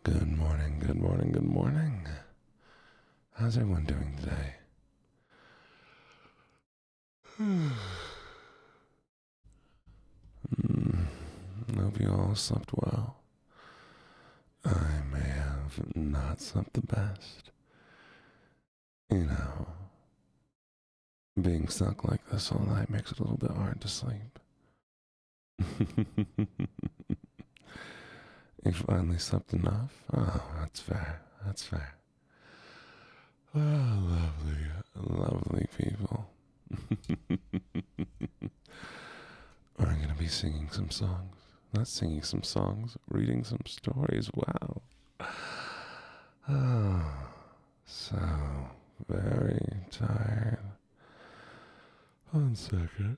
Good morning, good morning, good morning. How's everyone doing today? Hope you all slept well. I may have not slept the best. You know, being stuck like this all night makes it a little bit hard to sleep. You finally slept enough? Oh, that's fair. That's fair. Well, lovely, lovely people. We're going to be singing some songs. Not singing some songs, reading some stories. Wow. Oh, so very tired. One second.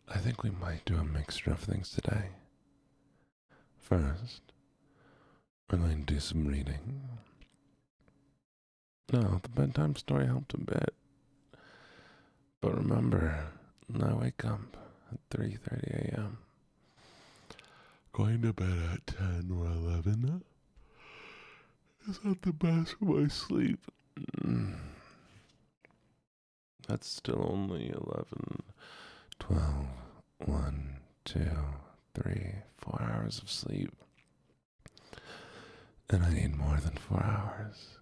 I think we might do a mixture of things today. First, we're going to do some reading. No, the bedtime story helped a bit. But remember, I wake up at 3:30 a.m. Going to bed at 10 or 11 is not the best for my sleep. That's still only 11, 12, 1, 2, 3, 4 hours of sleep. And I need more than 4 hours.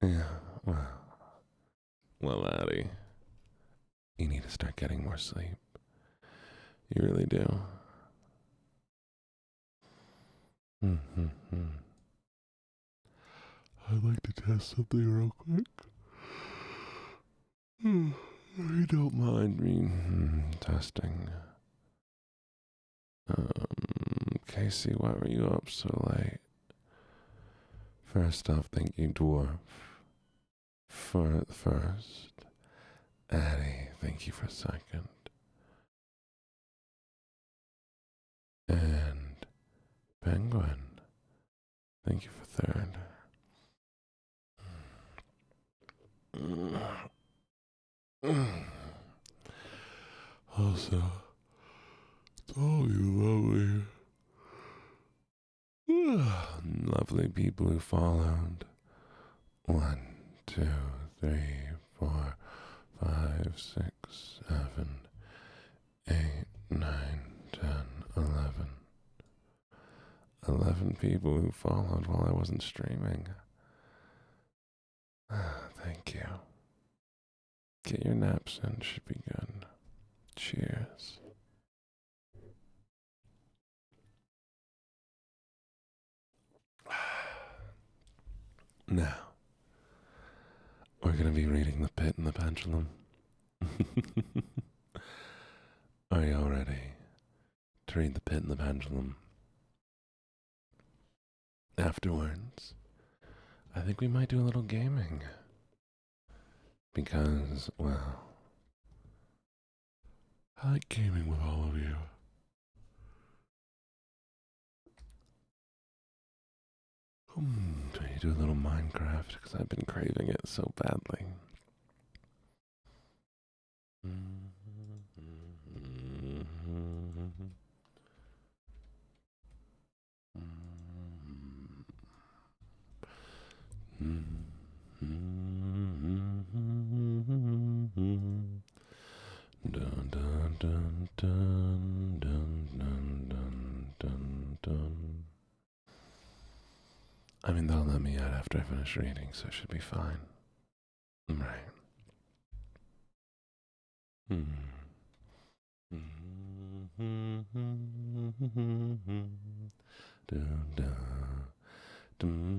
Yeah, well, Addie, you need to start getting more sleep. You really do. I'd like to test something real quick. You don't mind me testing. Casey, why were you up so late? First off, thank you, Dwarf, for first. Addie, thank you for second. And Penguin, thank you for third. Also, it's all you lovely people who followed. 1, 2, 3, 4, 5, 6, 7, 8, 9, 10, 11. 11 people who followed while I wasn't streaming. Thank you. Get your naps in, should be good. Cheers. Now, we're going to be reading The Pit and the Pendulum. Are you all ready to read The Pit and the Pendulum? Afterwards, I think we might do a little gaming. Because, well, I like gaming with all of you. Can you do a little Minecraft? Because I've been craving it so badly. Dun, dun, dun, dun, dun, dun, dun, dun, dun. I mean, they'll let me out after I finish reading, so it should be fine. Right. Dun, dun, dun.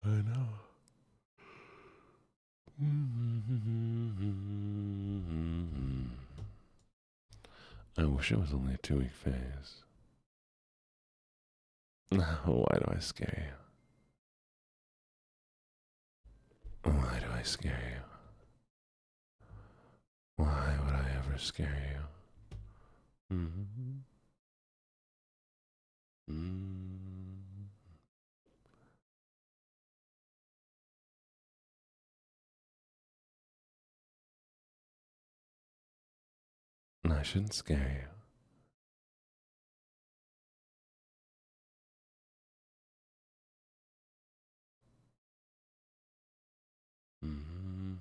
I know. I wish it was only a 2-week phase. Why do I scare you? Why do I scare you? Why would I ever scare you? Mm-hmm. Mm-hmm. I shouldn't scare you. Mm-hmm.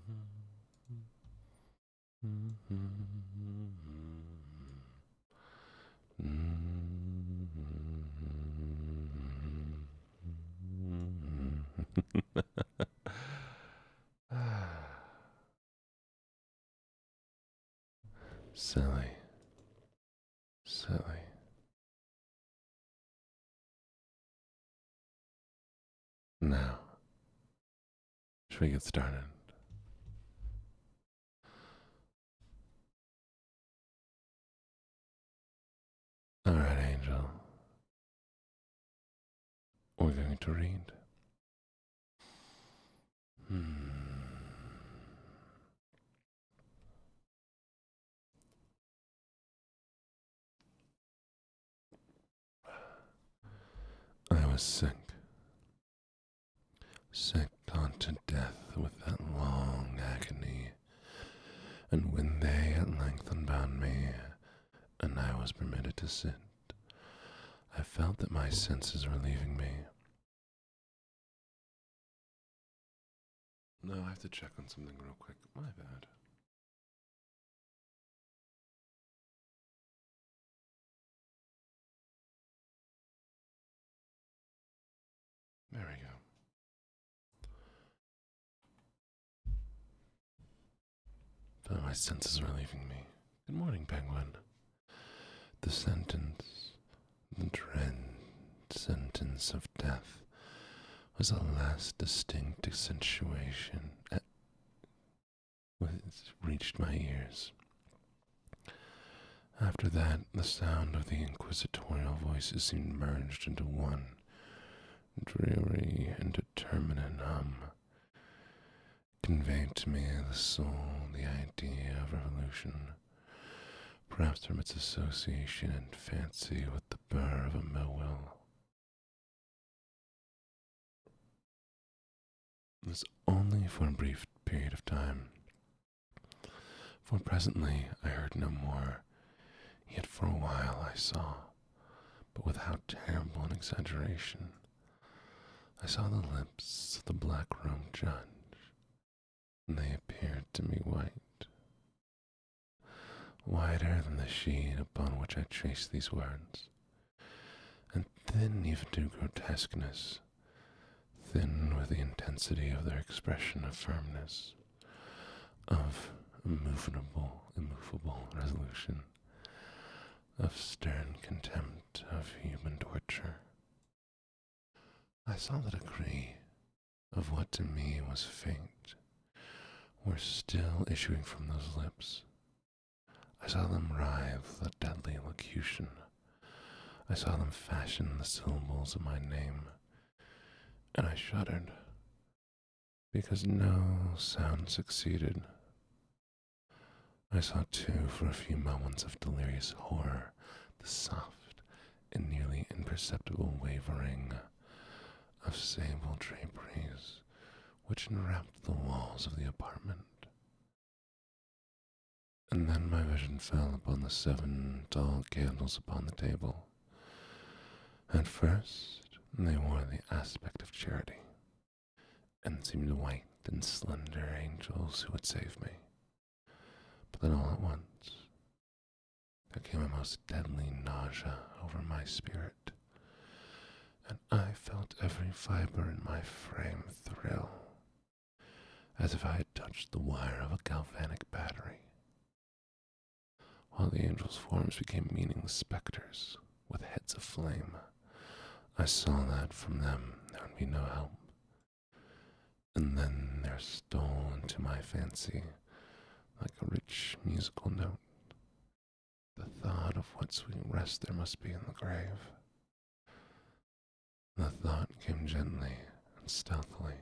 Silly, silly. Now, should we get started? All right, Angel. We're going to read. I was sick unto death with that long agony, and when they at length unbound me, and I was permitted to sit, I felt that my senses were leaving me. No, I have to check on something real quick. My bad. There we go. But my senses were leaving me. Good morning, Penguin. The sentence, the dread sentence of death, was a last distinct accentuation which reached my ears. After that, the sound of the inquisitorial voices seemed merged into one dreary and determinate hum. Conveyed to me the soul the idea of revolution, perhaps from its association and fancy with the burr of a mill wheel. It was only for a brief period of time, for presently I heard no more, yet for a while I saw, but with how terrible an exaggeration. I saw the lips of the black-robed judge, and they appeared to me whiter than the sheet upon which I traced these words, and thin even to grotesqueness, thin with the intensity of their expression of firmness, of immovable resolution, of stern contempt of human torture. I saw the degree of what to me was fate were still issuing from those lips. I saw them writhe the deadly locution. I saw them fashion the syllables of my name, and I shuddered, because no sound succeeded. I saw, too, for a few moments of delirious horror, the soft and nearly imperceptible wavering of sable draperies which enwrapped the walls of the apartment. And then my vision fell upon the 7 tall candles upon the table. At first, they wore the aspect of charity, and seemed white and slender angels who would save me. But then all at once, there came a most deadly nausea over my spirit, and I felt every fiber in my frame thrill, as if I had touched the wire of a galvanic battery, while the angels' forms became meaningless specters with heads of flame. I saw that from them there would be no help. And then there stole into my fancy, like a rich musical note, the thought of what sweet rest there must be in the grave. The thought came gently and stealthily,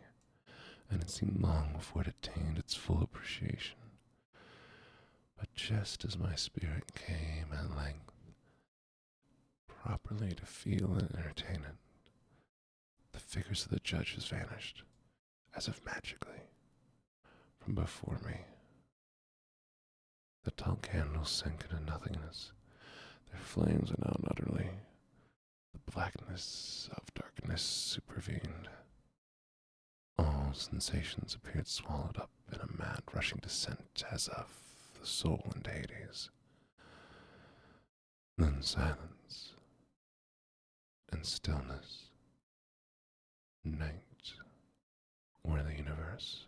and it seemed long before it attained its full appreciation. But just as my spirit came at length properly to feel and entertain it. The figures of the judges vanished, as if magically, from before me. The tall candles sank into nothingness. Their flames went out utterly. The blackness of darkness supervened. All sensations appeared swallowed up in a mad rushing descent as of the soul into Hades. Then silence and stillness. Night or the universe.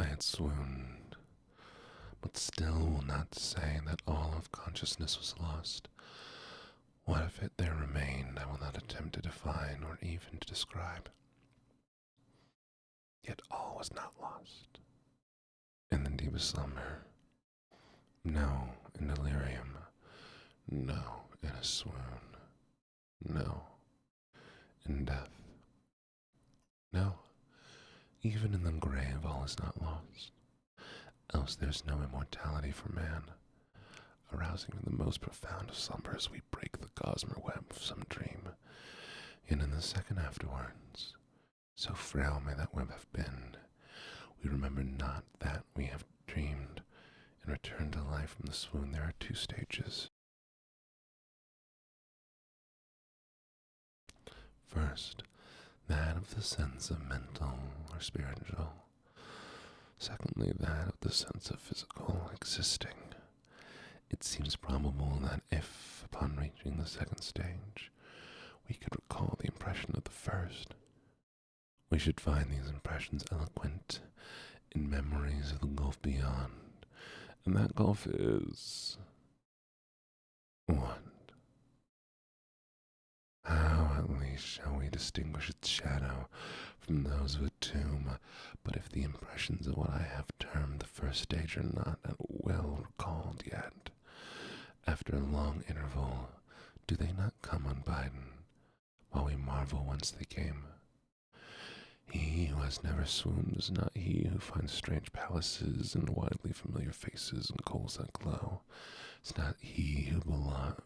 I had swooned, but still will not say that all of consciousness was lost. What of it there remained I will not attempt to define or even to describe. Yet all was not lost. In the deepest slumber, no in delirium, no in a swoon, no in death, no, even in the grave all is not lost, else there's no immortality for man. Arousing from the most profound of slumbers, we break the gossamer web of some dream, and in the second afterwards, so frail may that web have been, we remember not that we have dreamed, and return to life from the swoon. There are two stages. First, that of the sense of mental or spiritual. Secondly, that of the sense of physical existing. It seems probable that if, upon reaching the second stage, we could recall the impression of the first, we should find these impressions eloquent in memories of the gulf beyond, and that gulf is what? How at least shall we distinguish its shadow from those of a tomb? But if the impressions of what I have termed the first stage are not at will recalled yet, after a long interval, do they not come unbidden, while we marvel whence they came? He who has never swooned is not he who finds strange palaces and widely familiar faces and coals that glow. It's not he who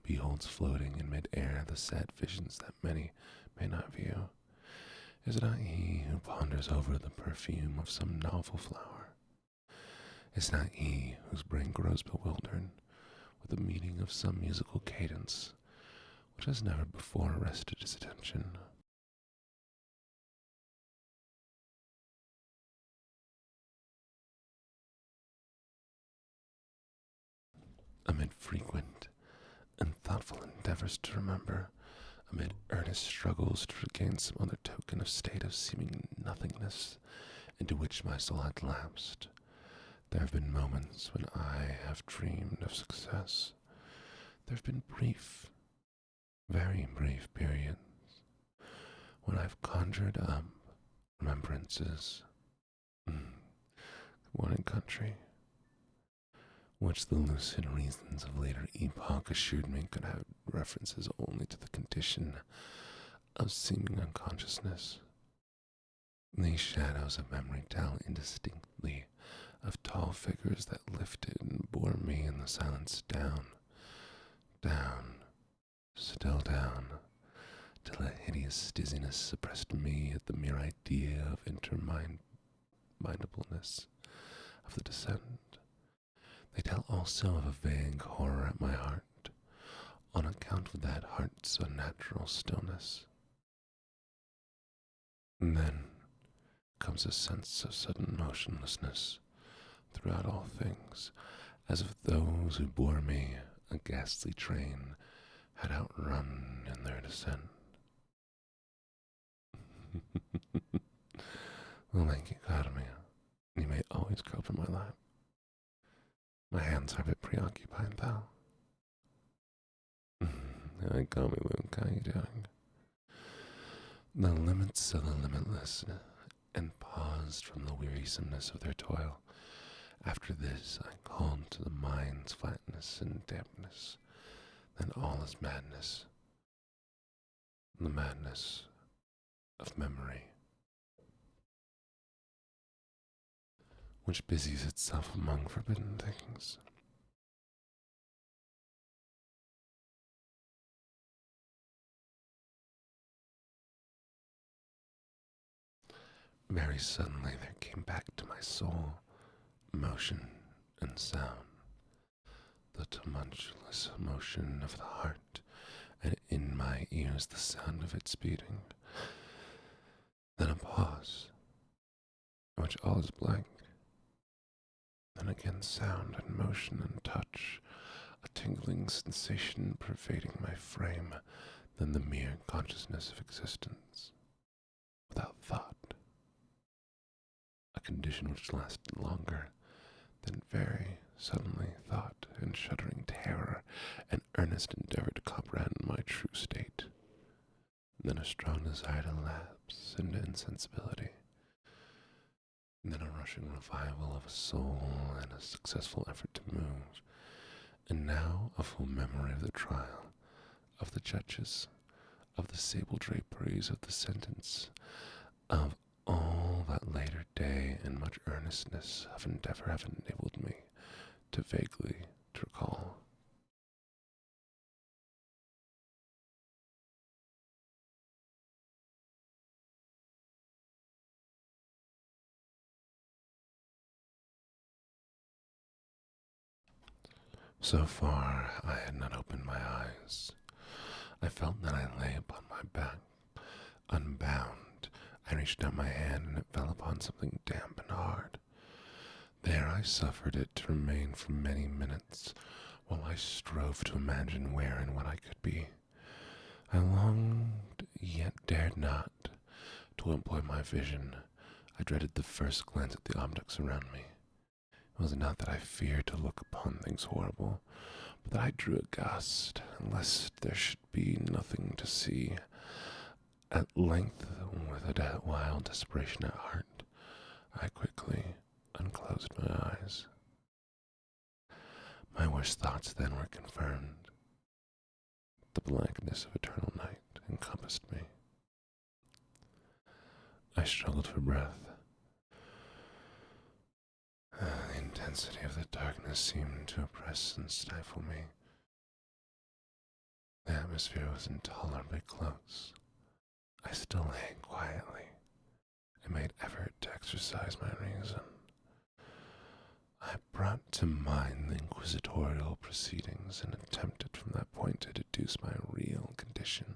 beholds floating in mid-air the sad visions that many may not view. Is it not he who ponders over the perfume of some novel flower? Is not he whose brain grows bewildered with the meaning of some musical cadence which has never before arrested his attention? Amid frequent and thoughtful endeavors to remember, amid earnest struggles to regain some other token of state of seeming nothingness into which my soul had lapsed, there have been moments when I have dreamed of success. There have been brief, very brief periods when I've conjured up remembrances, one in country, which the lucid reasons of later epoch assured me could have references only to the condition of seeming unconsciousness. These shadows of memory tell indistinctly of tall figures that lifted and bore me in the silence down, down, still down, till a hideous dizziness suppressed me at the mere idea of interminableness of the descent. They tell also of a vague horror at my heart, on account of that heart's unnatural stillness. And then comes a sense of sudden motionlessness throughout all things, as if those who bore me, a ghastly train, had outrun in their descent. Well, thank you, Carmen. You may always grope in my lap. My hands are a bit preoccupied, though. Hi, call me Luke. How you doing? The limits of the limitless, and paused from the wearisomeness of their toil. After this, I called to the mind's flatness and dampness. Then all is madness, the madness of memory. which busies itself among forbidden things. Very suddenly there came back to my soul motion and sound, the tumultuous motion of the heart, and in my ears the sound of its beating. Then a pause, in which all is blank. Then again sound and motion and touch, a tingling sensation pervading my frame, then the mere consciousness of existence, without thought. A condition which lasted longer, then very suddenly thought and shuddering terror and earnest endeavor to comprehend my true state. Then a strong desire to lapse into insensibility. And then a rushing revival of a soul and a successful effort to move. And now a full memory of the trial, of the judges, of the sable draperies of the sentence, of all that later day, and much earnestness of endeavor have enabled me to vaguely to recall. So far I had not opened my eyes. I felt that I lay upon my back, unbound. I reached out my hand and it fell upon something damp and hard. There I suffered it to remain for many minutes, while I strove to imagine where and what I could be. I longed, yet dared not, to employ my vision. I dreaded the first glance at the objects around me. It was not that I feared to look upon things horrible, but that I drew aghast, lest there should be nothing to see. At length, with a wild desperation at heart, I quickly unclosed my eyes. My worst thoughts then were confirmed. The blankness of eternal night encompassed me. I struggled for breath. The intensity of the darkness seemed to oppress and stifle me. The atmosphere was intolerably close. I still lay quietly and made effort to exercise my reason. I brought to mind the inquisitorial proceedings and attempted from that point to deduce my real condition.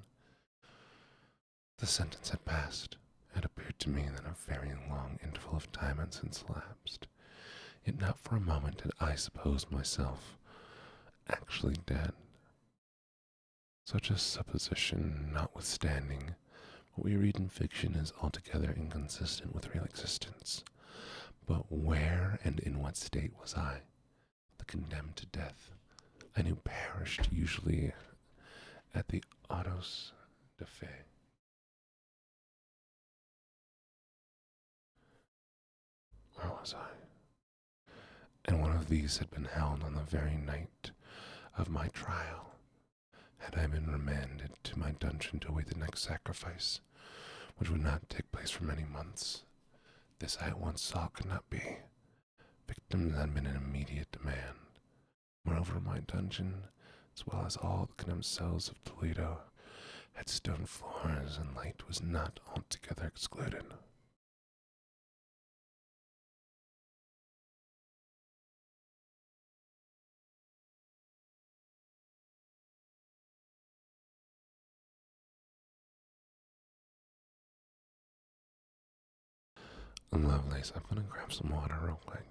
The sentence had passed. It appeared to me that a very long interval of time had since elapsed, yet not for a moment did I suppose myself actually dead. Such a supposition notwithstanding, what we read in fiction is altogether inconsistent with real existence. But where and in what state was I? The condemned to death, I knew perished usually at the autos de fe. Where was I? And one of these had been held on the very night of my trial. Had I been remanded to my dungeon to await the next sacrifice, which would not take place for many months, this I at once saw could not be. Victims had been in immediate demand. Moreover, my dungeon, as well as all the condemned cells of Toledo, had stone floors, and light was not altogether excluded. Lovelace, I'm gonna grab some water real quick.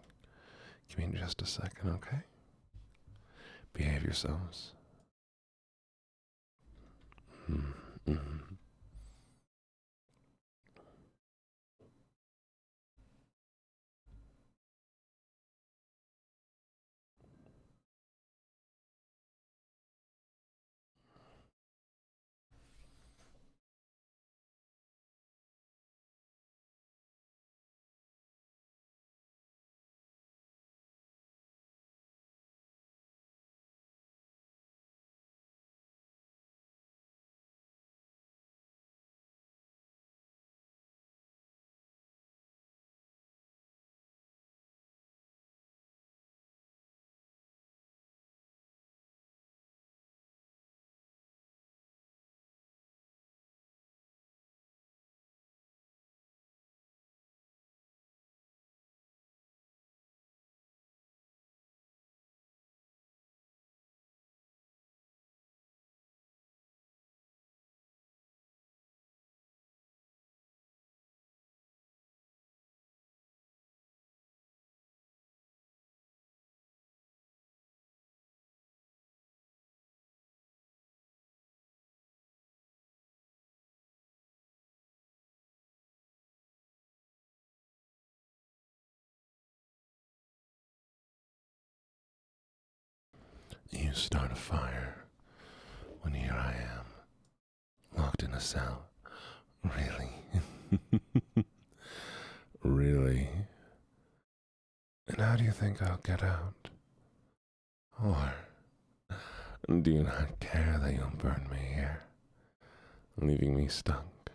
Give me just a second, okay? Behave yourselves. Mm-hmm. You start a fire when here I am, locked in a cell. Really? Really? And how do you think I'll get out? Or do you not care that you'll burn me here, leaving me stuck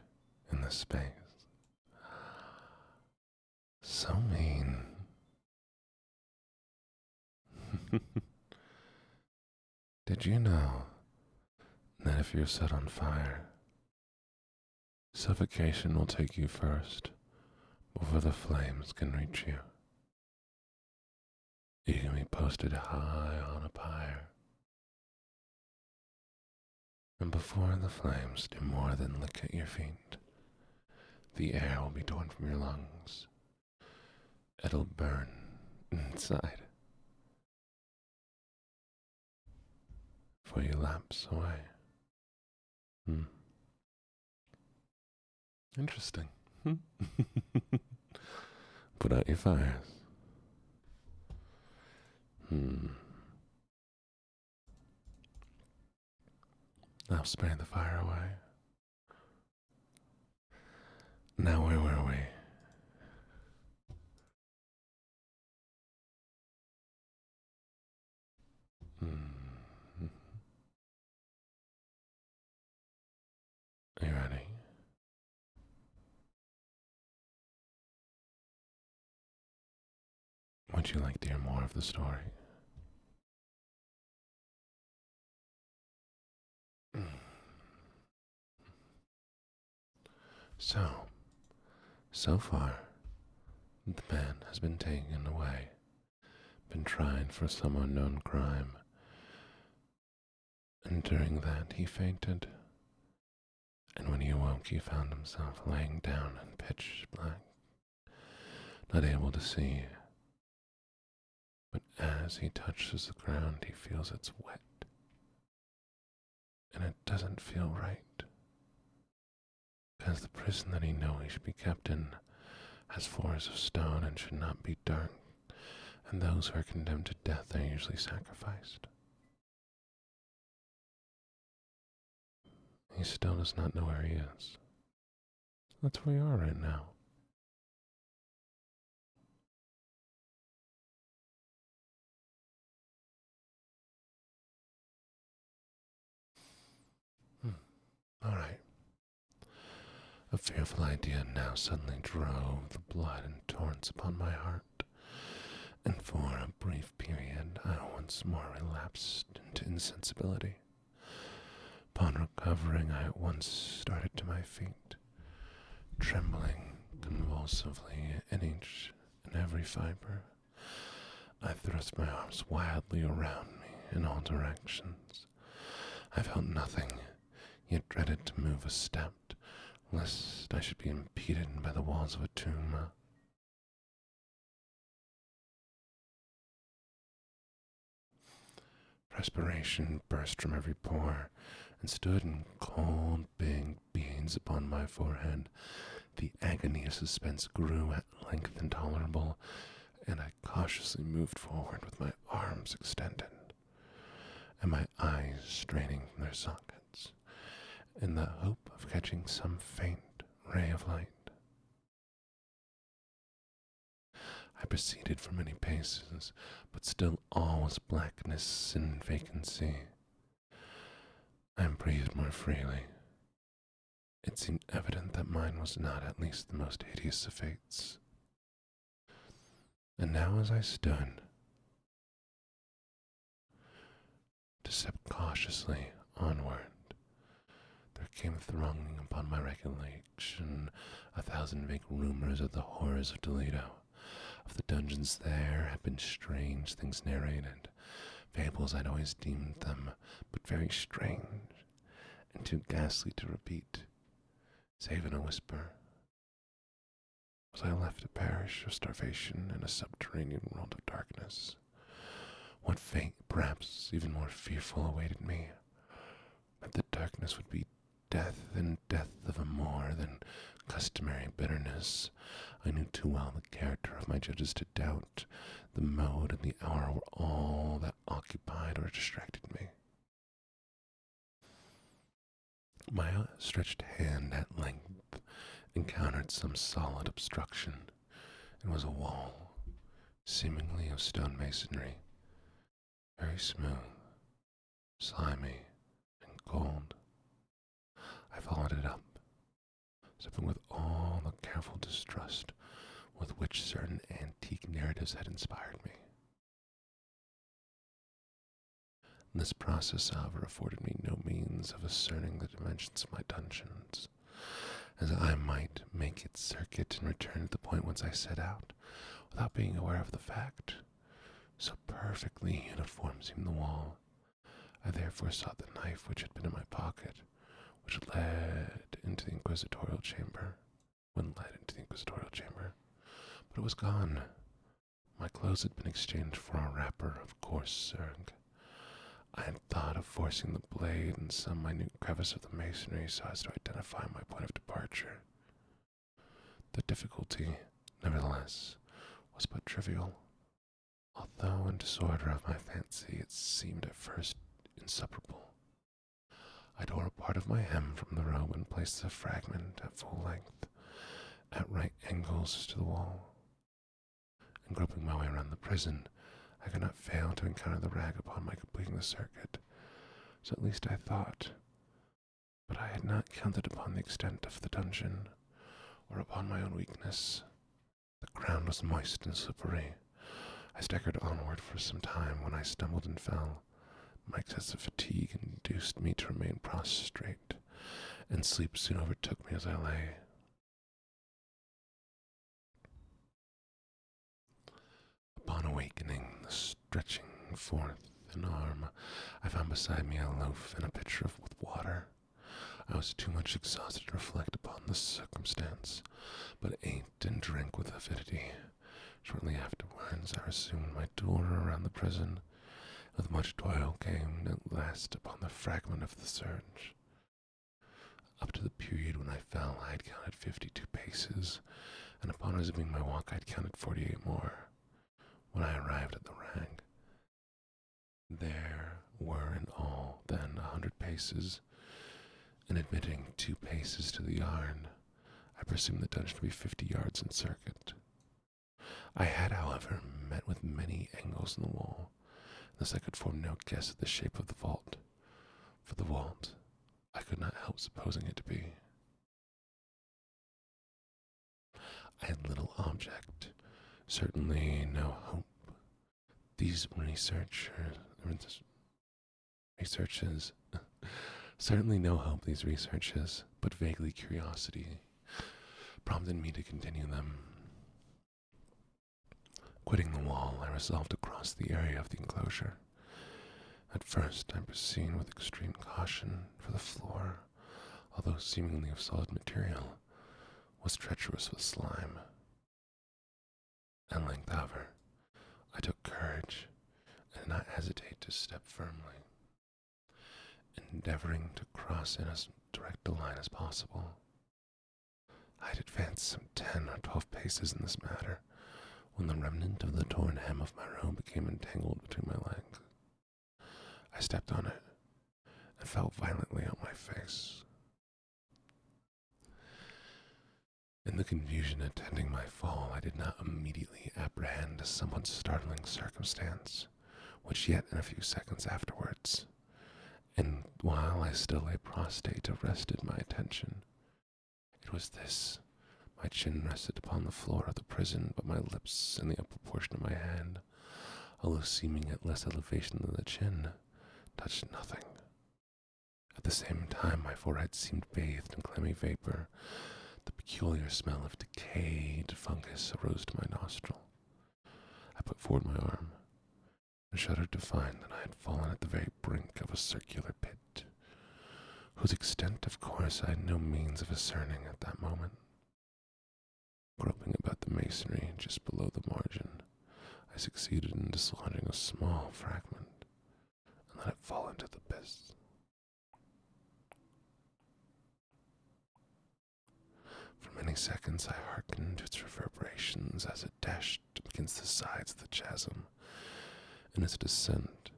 in this space? So mean. Did you know that if you're set on fire, suffocation will take you first before the flames can reach you? You can be posted high on a pyre, and before the flames do more than lick at your feet, the air will be torn from your lungs. It'll burn inside before you lapse away. Interesting. Put out your fires. I'll spray the fire away. Now where were we? Are you ready? Would you like to hear more of the story? So far, the man has been taken away, been tried for some unknown crime, and during that he fainted, and when he awoke he found himself laying down in pitch black, not able to see, but as he touches the ground he feels it's wet, and it doesn't feel right, because the prison that he knows he should be kept in has floors of stone and should not be dark, and those who are condemned to death are usually sacrificed. He still does not know where he is. That's where we are right now. All right. A fearful idea now suddenly drove the blood in torrents upon my heart, and for a brief period I once more relapsed into insensibility. Upon recovering, I at once started to my feet, trembling convulsively in each and every fiber. I thrust my arms wildly around me in all directions. I felt nothing, yet dreaded to move a step, lest I should be impeded by the walls of a tomb. Perspiration burst from every pore, and stood in cold big beads upon my forehead. The agony of suspense grew at length intolerable, and I cautiously moved forward with my arms extended, and my eyes straining from their sockets, in the hope of catching some faint ray of light. I proceeded for many paces, but still all was blackness and vacancy. I breathed more freely. It seemed evident that mine was not at least the most hideous of fates. And now as I stood, to step cautiously onward, there came thronging upon my recollection 1,000 vague rumors of the horrors of Toledo. Of the dungeons there had been strange things narrated, fables I'd always deemed them, but very strange, and too ghastly to repeat, save in a whisper. Was I left to perish of starvation in a subterranean world of darkness? What fate, perhaps even more fearful, awaited me? That the darkness would be death and death of a more than customary bitterness. I knew too well the character of my judges to doubt the mode and the hour were all that occupied or distracted me. My outstretched hand at length encountered some solid obstruction. It was a wall, seemingly of stone masonry, very smooth, slimy, and cold. I followed it up, stepping with all the careful distrust with which certain antique narratives had inspired me. This process, however, afforded me no means of ascertaining the dimensions of my dungeons, as I might make its circuit and return to the point whence I set out, without being aware of the fact. So perfectly uniform seemed the wall. I therefore sought the knife which had been in my pocket, which led into the inquisitorial chamber, but it was gone. My clothes had been exchanged for a wrapper of coarse serge. I had thought of forcing the blade in some minute crevice of the masonry so as to identify my point of departure. The difficulty, nevertheless, was but trivial, although in disorder of my fancy it seemed at first insuperable. I tore a part of my hem from the robe and placed the fragment at full length, at right angles to the wall. In groping my way around the prison, I could not fail to encounter the rag upon my completing the circuit, so at least I thought, but I had not counted upon the extent of the dungeon, or upon my own weakness. The ground was moist and slippery. I staggered onward for some time when I stumbled and fell. My excessive fatigue induced me to remain prostrate, and sleep soon overtook me as I lay. Upon awakening, stretching forth an arm, I found beside me a loaf and a pitcher with water. I was too much exhausted to reflect upon this circumstance, but ate and drank with avidity. Shortly afterwards, I resumed my tour around the prison. With much toil came at last upon the fragment of the serge. Up to the period when I fell, I had counted 52 paces, and upon resuming my walk, I had counted 48 more. When I arrived at the rag, there were in all, then, 100 paces, and admitting 2 paces to the yard, I presumed the dungeon to be 50 yards in circuit. I had, however, met with many angles in the wall, and thus I could form no guess at the shape of the vault. For the vault, I could not help supposing it to be. I had little object, certainly no hope. These researches, but vaguely curiosity, prompted me to continue them. Quitting the wall, I resolved to cross the area of the enclosure. At first, I proceeded with extreme caution, for the floor, although seemingly of solid material, was treacherous with slime. At length, however, I took courage and did not hesitate to step firmly, endeavoring to cross in as direct a line as possible. I had advanced some 10 or 12 paces in this matter, when the remnant of the torn hem of my robe became entangled between my legs. I stepped on it and fell violently on my face. In the confusion attending my fall, I did not immediately apprehend a somewhat startling circumstance, which yet in a few seconds afterwards, and while I still lay prostrate, arrested my attention. It was this: my chin rested upon the floor of the prison, but my lips and the upper portion of my hand, although seeming at less elevation than the chin, touched nothing. At the same time, my forehead seemed bathed in clammy vapor. The peculiar smell of decayed fungus arose to my nostril. I put forward my arm, and shuddered to find that I had fallen at the very brink of a circular pit, whose extent, of course, I had no means of ascertaining at that moment. Groping about the masonry just below the margin, I succeeded in dislodging a small fragment, and let it fall into the abyss. many seconds I hearkened to its reverberations as it dashed against the sides of the chasm in its descent.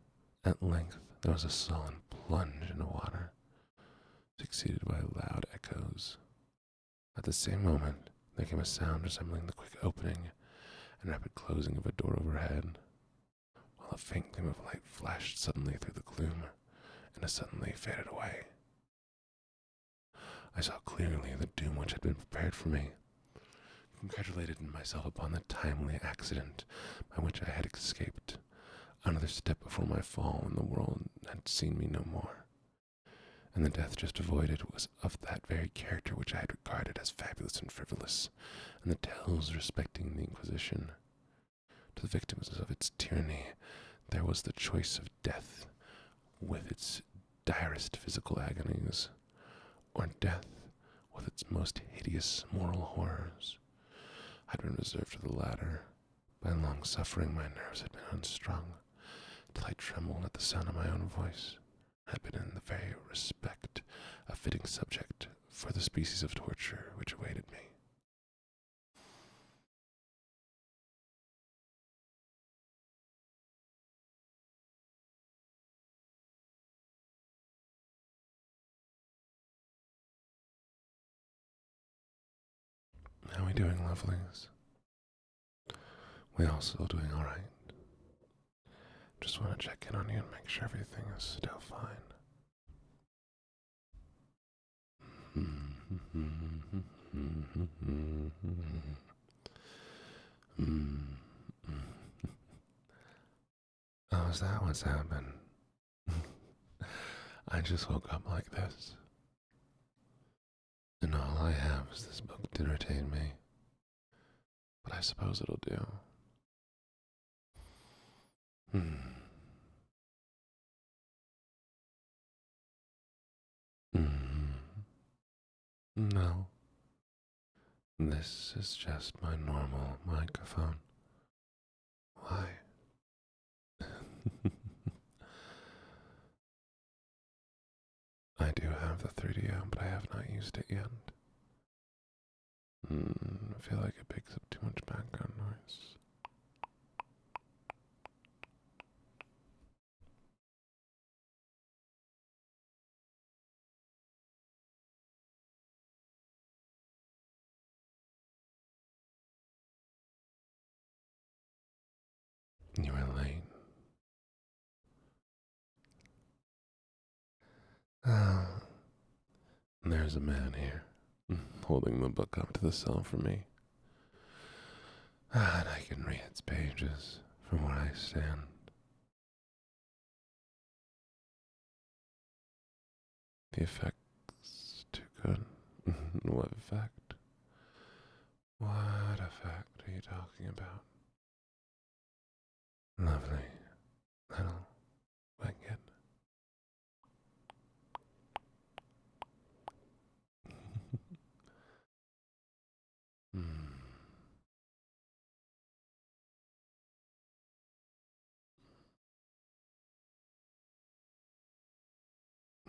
At length there was a sullen plunge into water, succeeded by loud echoes. At the same moment there came a sound resembling the quick opening and rapid closing of a door overhead, while a faint gleam of light flashed suddenly through the gloom and as suddenly faded away. I saw clearly the doom which had been prepared for me, congratulated myself upon the timely accident by which I had escaped. Another step before my fall, and the world had seen me no more, and the death just avoided was of that very character which I had regarded as fabulous and frivolous, and the tales respecting the Inquisition. To the victims of its tyranny there was the choice of death, with its direst physical agonies, or death with its most hideous moral horrors. I had been reserved to the latter. By long suffering my nerves had been unstrung, till I trembled at the sound of my own voice. I had been in the very respect a fitting subject for the species of torture which awaited me. How are we doing, lovelies? We all still doing alright? Just want to check in on you and make sure everything is still fine. Oh, is that what's happened? I just woke up like this, and all I have is this book to entertain me. But I suppose it'll do. No, this is just my normal microphone. Why? I do have the 3DO, but I have not used it yet. I feel like it picks up too much background noise. You were late. Oh, there's a man here, holding the book up to the cell for me. And I can read its pages from where I stand. The effect's too good. What effect? What effect are you talking about? Lovely. Little wicked.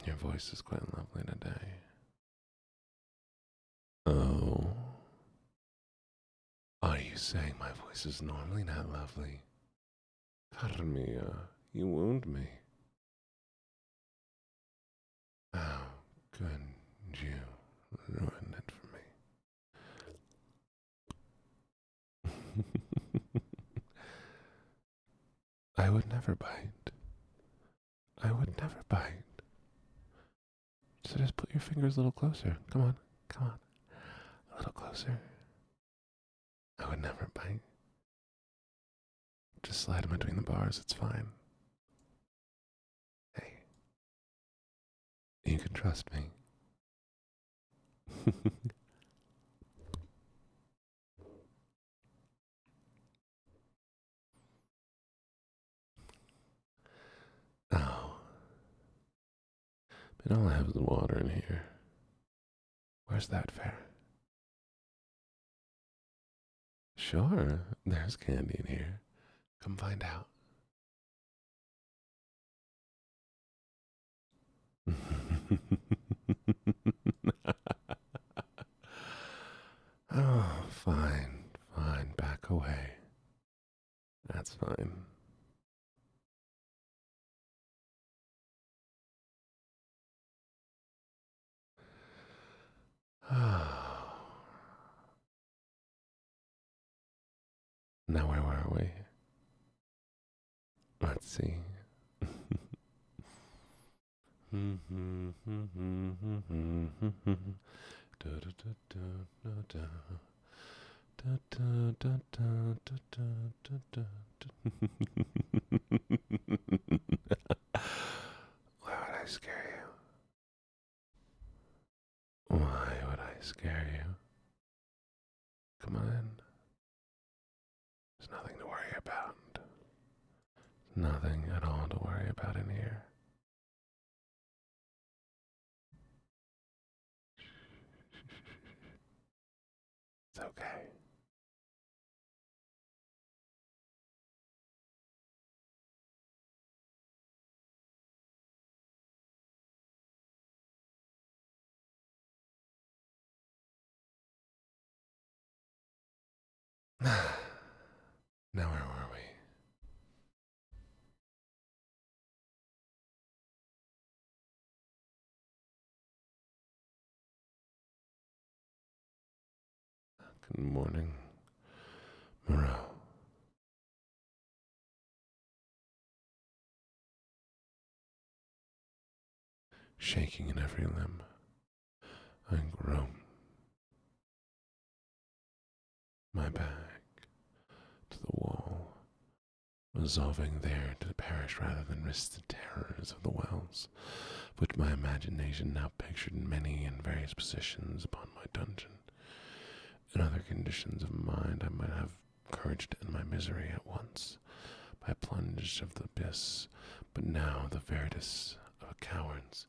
Your voice is quite lovely today. Oh. Are you saying my voice is normally not lovely? Carmia, you wound me. How could you ruin it for me? I would never bite. I would never bite. So just put your fingers a little closer. Come on, come on. A little closer. I would never bite. Just slide in between the bars, it's fine. Hey, you can trust me. Oh, but all I have is water in here. Where's that fair? Sure, there's candy in here. Come find out. fine. Now where were we? Let's see. Why would I scare you? Why would I scare you? Come on in. There's nothing to worry about. Nothing at all to worry about in here. It's okay. Now where were we? Good morning, Moreau. Shaking in every limb, I groan my back to the wall, resolving there to perish rather than risk the terrors of the wells, which my imagination now pictured in many and various positions upon my dungeon. In other conditions of mind, I might have courage to end my misery at once by a plunge of the abyss, but now the veritas of cowards.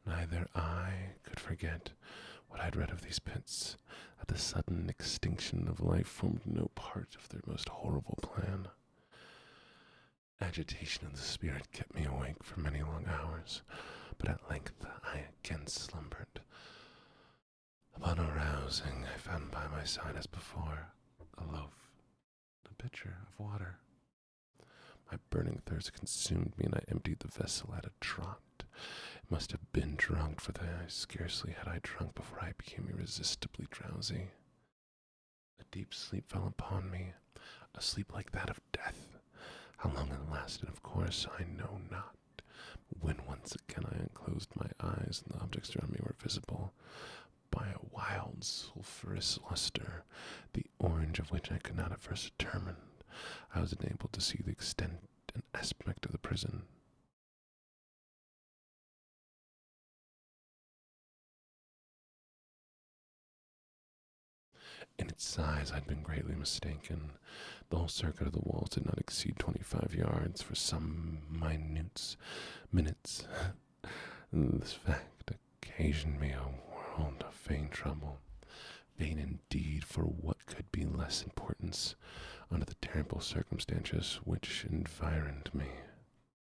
Neither I could forget what I had read of these pits, that the sudden extinction of life formed no part of their most horrible plan. Agitation of the spirit kept me awake for many long hours, but at length I again slumbered. Upon arousing, I found by my side as before a loaf, a pitcher of water. My burning thirst consumed me, and I emptied the vessel at a draught. It must have been drunk, for scarcely had I drunk before I became irresistibly drowsy. A deep sleep fell upon me, a sleep like that of death. How long it lasted, of course, I know not. When once again I unclosed my eyes, and the objects around me were visible by a wild sulphurous luster, the orange of which I could not at first determine, I was enabled to see the extent and aspect of the prison. In its size, I'd been greatly mistaken. The whole circuit of the walls did not exceed 25 yards for some minutes. This fact occasioned me a world of vain trouble. Vain indeed, for what could be less importance under the terrible circumstances which environed me.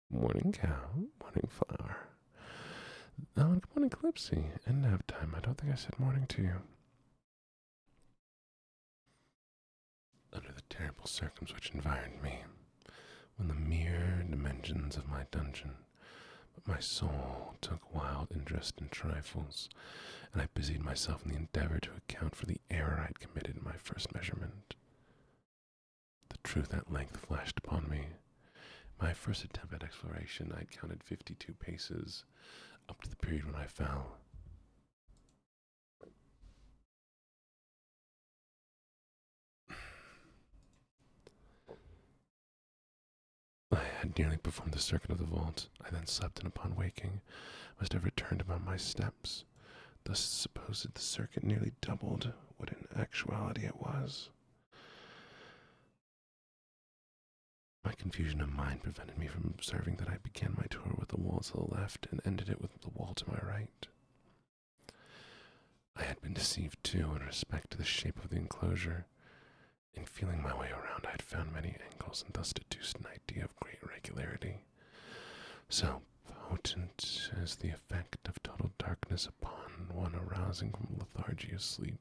Morning, cow. Morning, flower. Oh, good morning, Calypsy. And nap time. I don't think I said morning to you. Under the terrible circumstances which environed me, when the mere dimensions of my dungeon, but my soul took wild interest in trifles, and I busied myself in the endeavor to account for the error I had committed in my first measurement. The truth at length flashed upon me. My first attempt at exploration, I had counted 52 paces, up to the period when I fell. I had nearly performed the circuit of the vault. I then slept, and upon waking, must have returned about my steps. Thus supposed the circuit nearly doubled what in actuality it was. My confusion of mind prevented me from observing that I began my tour with the wall to the left and ended it with the wall to my right. I had been deceived, too, in respect to the shape of the enclosure. In feeling my way around, I had found many angles and thus deduced an idea of great regularity. So potent is the effect of total darkness upon one arousing from lethargy of sleep,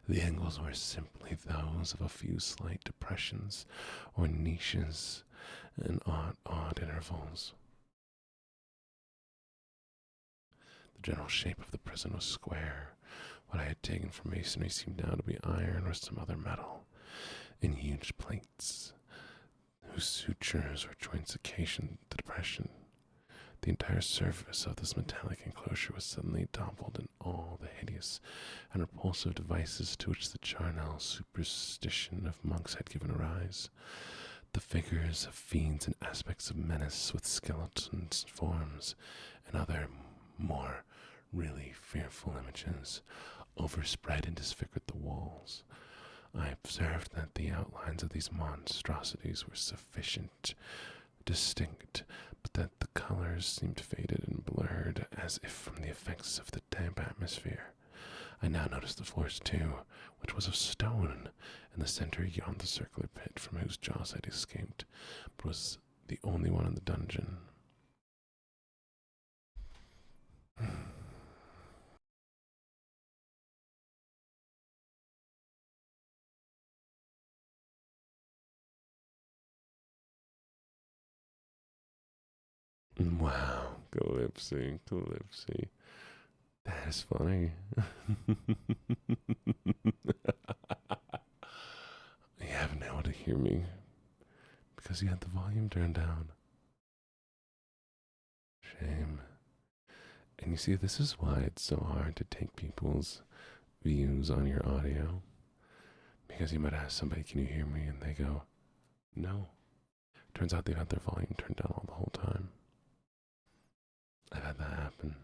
The angles were simply those of a few slight depressions or niches and odd intervals. The general shape of the prison was square. What I had taken for masonry seemed now to be iron or some other metal, in huge plates, whose sutures or joints occasioned the depression. The entire surface of this metallic enclosure was suddenly doubled in all the hideous and repulsive devices to which the charnel superstition of monks had given rise. The figures of fiends and aspects of menace with skeleton forms and other more really fearful images overspread and disfigured the walls. I observed that the outlines of these monstrosities were distinct, but that the colors seemed faded and blurred, as if from the effects of the damp atmosphere. I now noticed the floors too, which was of stone, and the center yawned the circular pit from whose jaws I had escaped, but was the only one in the dungeon. Wow, Calypsy. That is funny. You haven't been able to hear me because you had the volume turned down. Shame. And you see, this is why it's so hard to take people's views on your audio. Because you might ask somebody, can you hear me? And they go, no. Turns out they've had their volume turned down all the whole time. I've had that happen.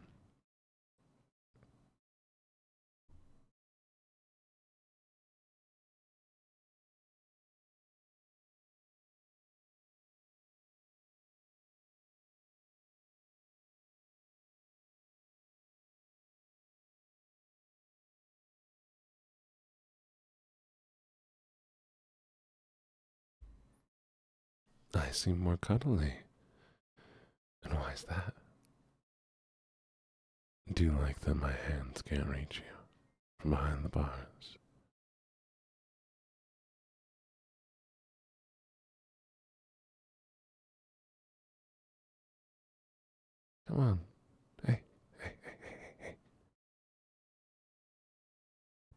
I seem more cuddly. And why is that? Do you like that my hands can't reach you from behind the bars? Come on. Hey.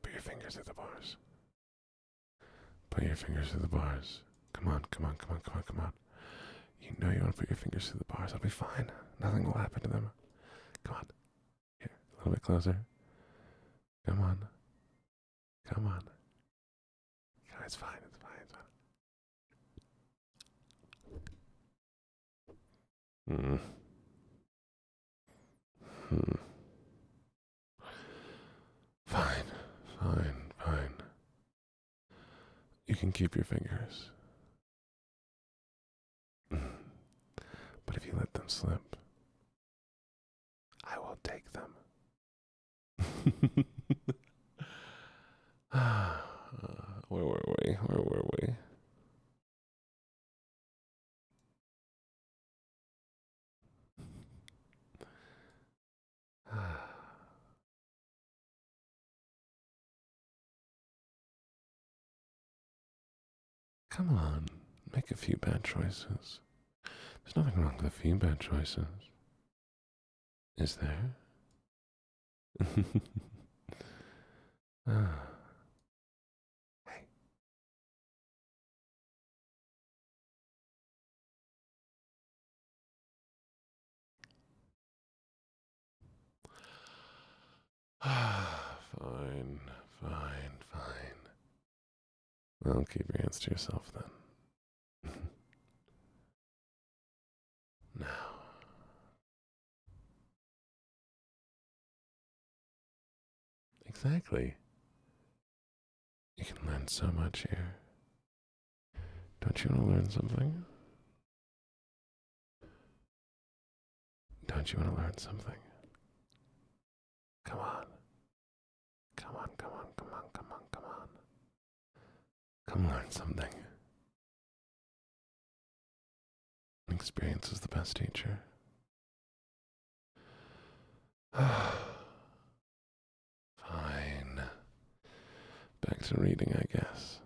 Put your fingers through the bars. Put your fingers through the bars. Come on. You know you want to put your fingers through the bars. I'll be fine. Nothing will happen to them. Come on. Here, a little bit closer. Come on. It's fine. Mm. Fine. You can keep your fingers. But if you let them slip, I will take them. Where were we? Come on, make a few bad choices. There's nothing wrong with a few bad choices. Is there? Hey. Fine. Well, keep your hands to yourself then. Now. Exactly. You can learn so much here. Don't you want to learn something? Don't you want to learn something? Come on. Come learn something. Experience is the best teacher. Fine. Back to reading, I guess.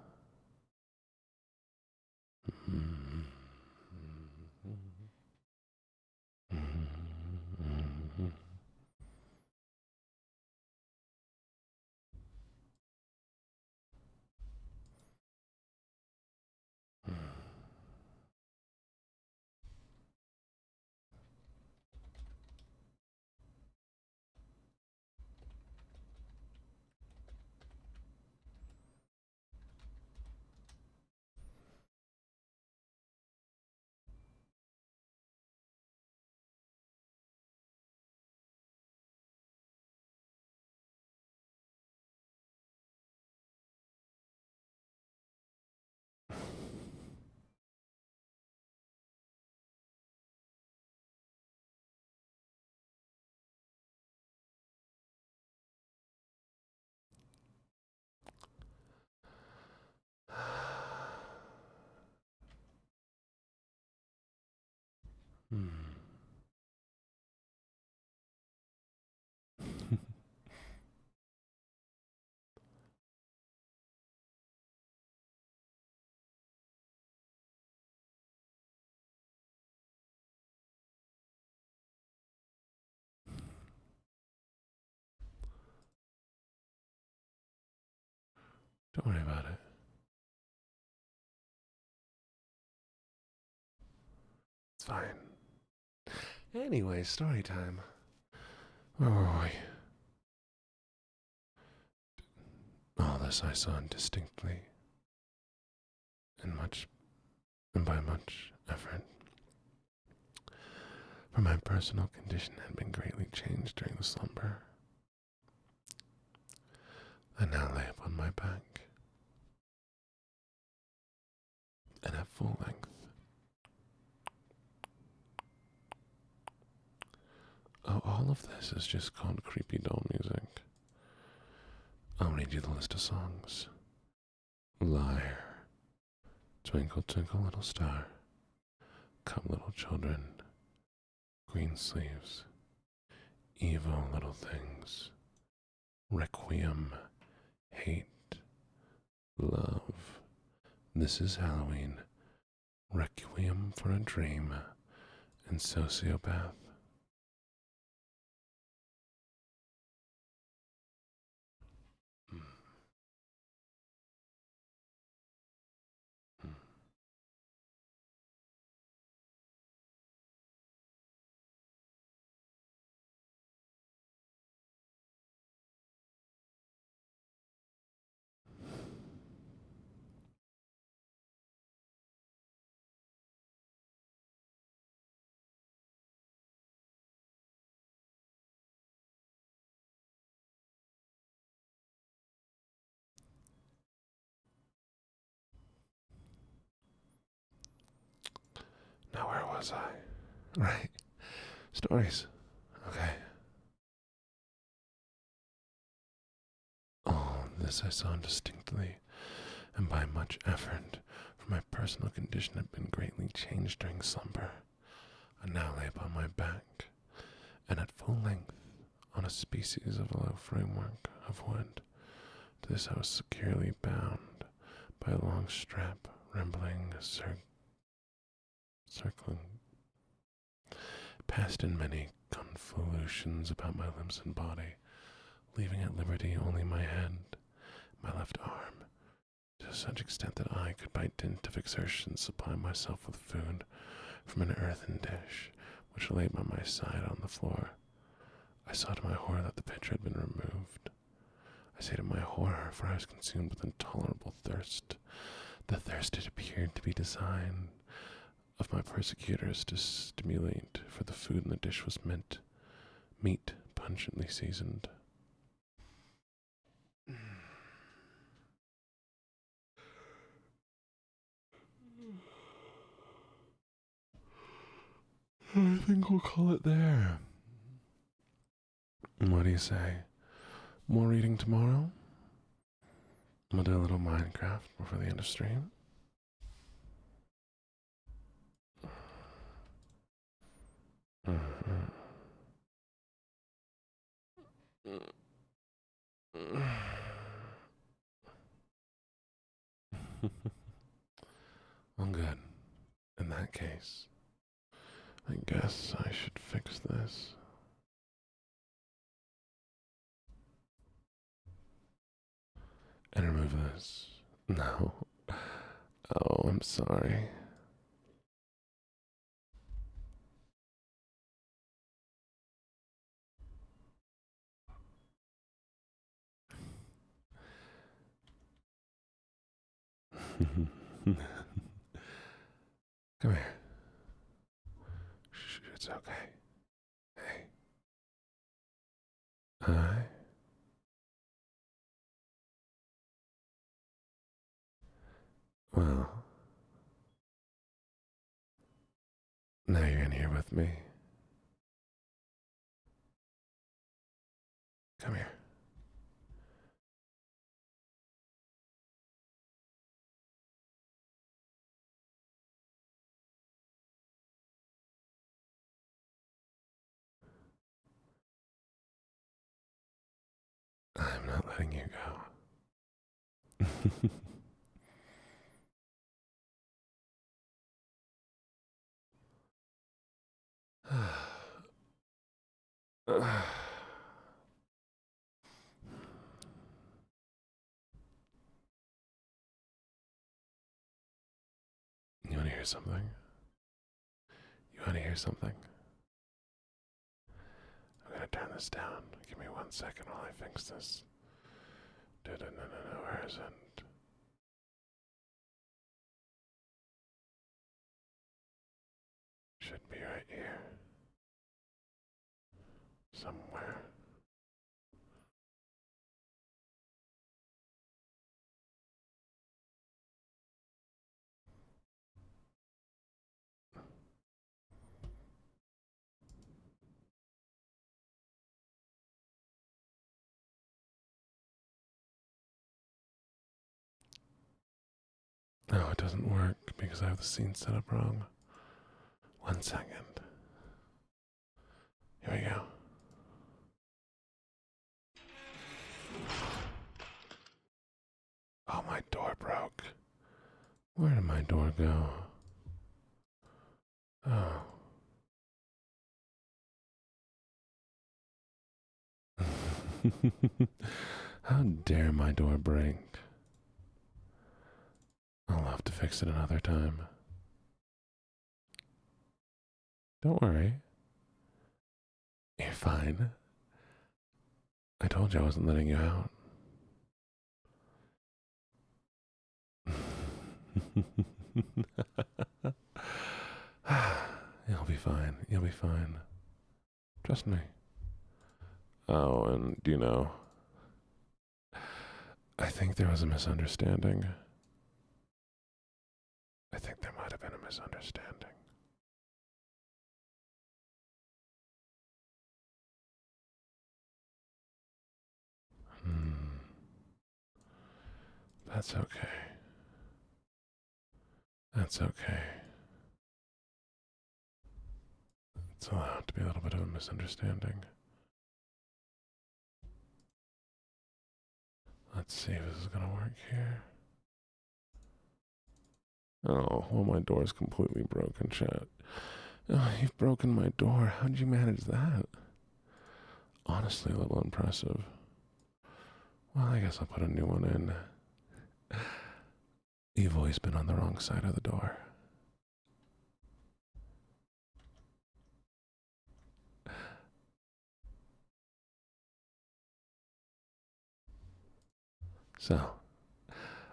Don't worry about it. It's fine. Anyway, story time. Where were we? All this I saw indistinctly, and by much effort. For my personal condition had been greatly changed during the slumber. I now lay upon my back, and at full length. Oh, all of this is just called creepy doll music. I'll read you the list of songs. Liar. Twinkle, twinkle, little star. Come, little children. Green sleeves. Evil little things. Requiem. Hate. Love. This is Halloween. Requiem for a Dream. And Sociopath. Now where was I? Right. Stories. Okay. All this I saw distinctly, and by much effort, for my personal condition had been greatly changed during slumber. I now lay upon my back, and at full length, on a species of low framework of wood. To this I was securely bound by a long strap, rambling, circling, passed in many convolutions about my limbs and body, leaving at liberty only my head, my left arm, to such extent that I could by dint of exertion supply myself with food from an earthen dish which lay by my side on the floor. I saw to my horror that the pitcher had been removed. I say to my horror, for I was consumed with intolerable thirst. The thirst it appeared to be designed of my persecutors to stimulate, for the food in the dish was meat pungently seasoned. I think we'll call it there. What do you say? More reading tomorrow? We'll do a little Minecraft before the end of stream. Well, good. In that case, I guess I should fix this. And remove this. No. Oh, I'm sorry. Come here. Shh, it's okay. Hey. Hi. Well, now you're in here with me. Come here. I'm not letting you go. You want to hear something? You want to hear something? I'm gonna turn this down. Give me 1 second while I fix this. No, where is it? Should be right here. Somewhere. No, it doesn't work because I have the scene set up wrong. 1 second. Here we go. Oh, my door broke. Where did my door go? Oh. How dare my door break? I'll have to fix it another time. Don't worry. You're fine. I told you I wasn't letting you out. You'll be fine. You'll be fine. Trust me. Oh, and I think there was a misunderstanding. I think there might have been a misunderstanding. Hmm. That's okay. That's okay. It's allowed to be a little bit of a misunderstanding. Let's see if this is gonna work here. Oh, well, my door is completely broken, chat. Oh, you've broken my door. How'd you manage that? Honestly, a little impressive. Well, I guess I'll put a new one in. You've always been on the wrong side of the door. So,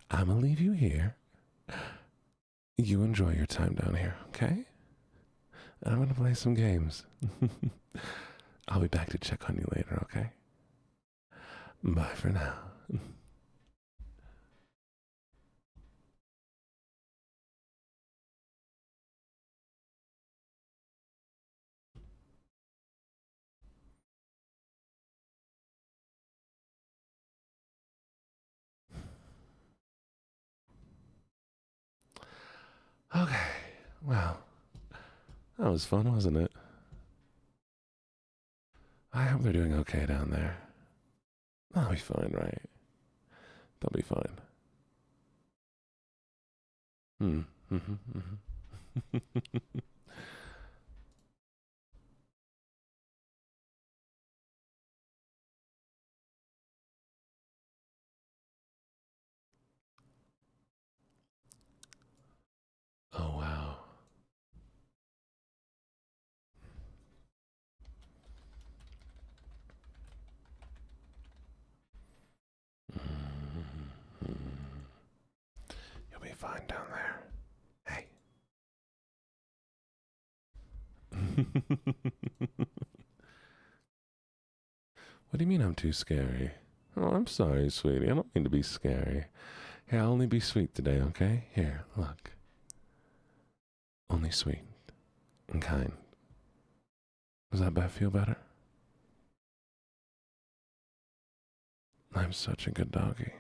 I'm gonna leave you here. You enjoy your time down here, okay? I'm gonna play some games. I'll be back to check on you later, okay? Bye for now. Okay, well, that was fun, wasn't it? I hope they're doing okay down there. They'll be fine, right? They'll be fine. Hmm. Mm-hmm. Oh, wow. Mm-hmm. You'll be fine down there. Hey. What do you mean I'm too scary? Oh, I'm sorry, sweetie. I don't mean to be scary. Here, I'll only be sweet today, okay? Here, look. Only sweet and kind. Does that feel better? I'm such a good doggy.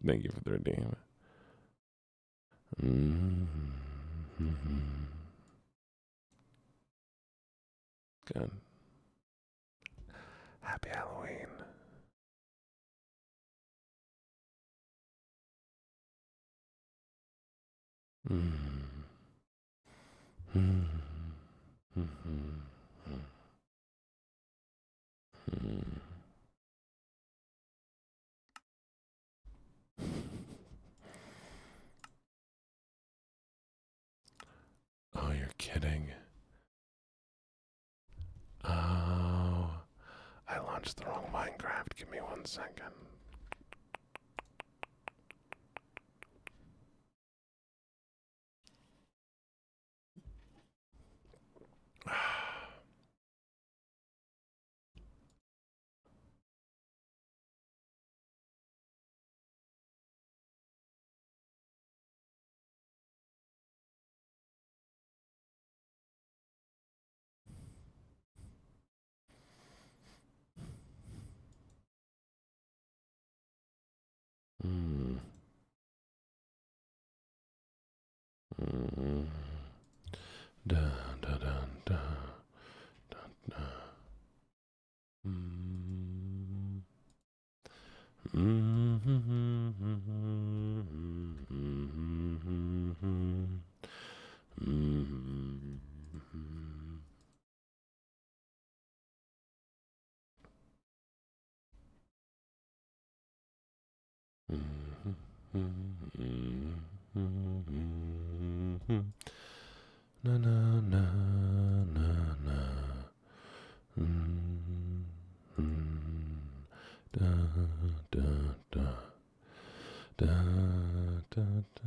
Thank you for the redeem. Mm-hmm. Good. Happy Halloween. Mm-hmm. Mm-hmm. Mm-hmm. Oh, you're kidding. Oh, I launched the wrong Minecraft. Give me 1 second. Mm. Mm. Da, da, da, da, da, da. Mm. Na na na na na. Da da da da da da.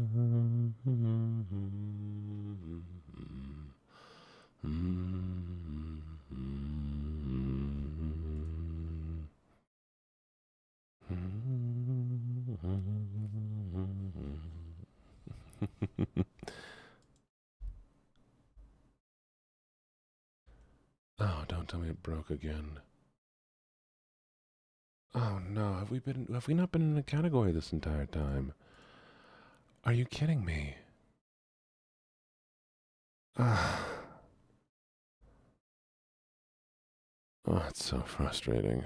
Oh, don't tell me it broke again. Oh no, have we not been in a category this entire time? Are you kidding me? Ah. Oh, it's so frustrating.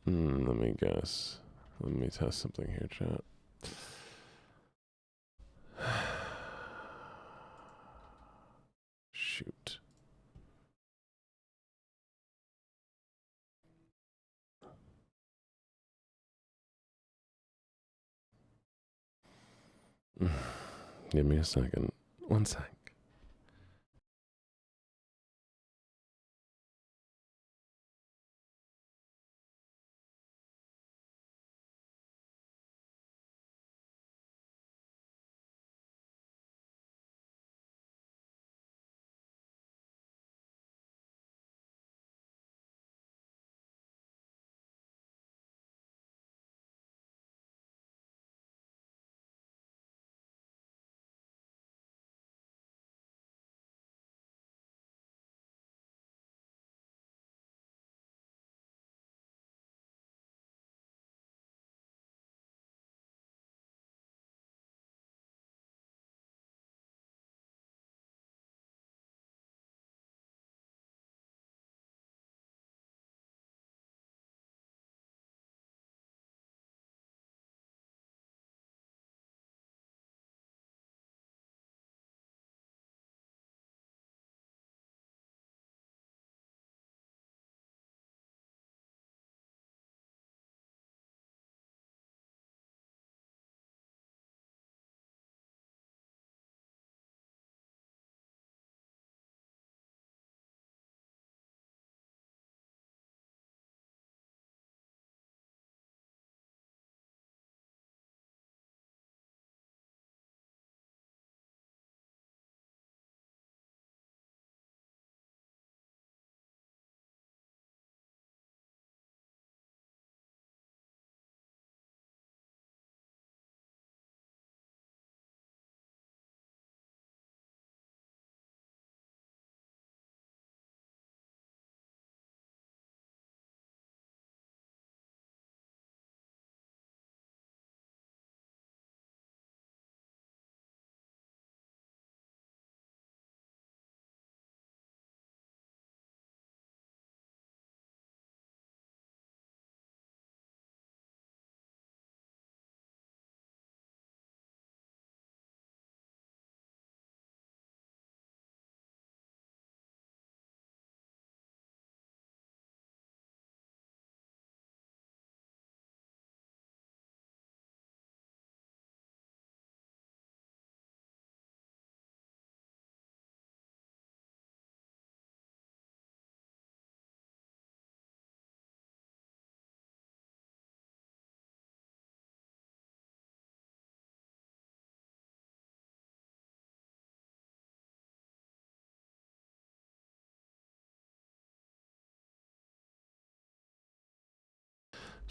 Let me guess. Let me test something here, chat. Shoot. Give me a second. 1 sec.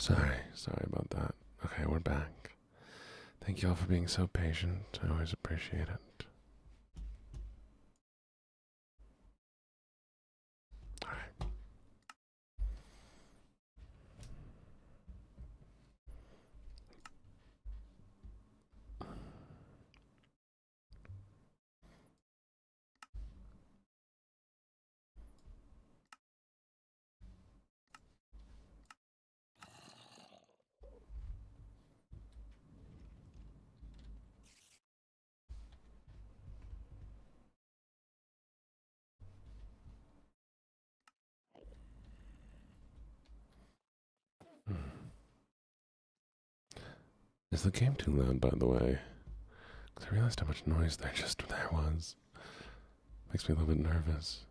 Sorry about that. Okay, we're back. Thank you all for being so patient. I always appreciate it. Alright. Is the game too loud, by the way? Because I realized how much noise there was. Makes me a little bit nervous.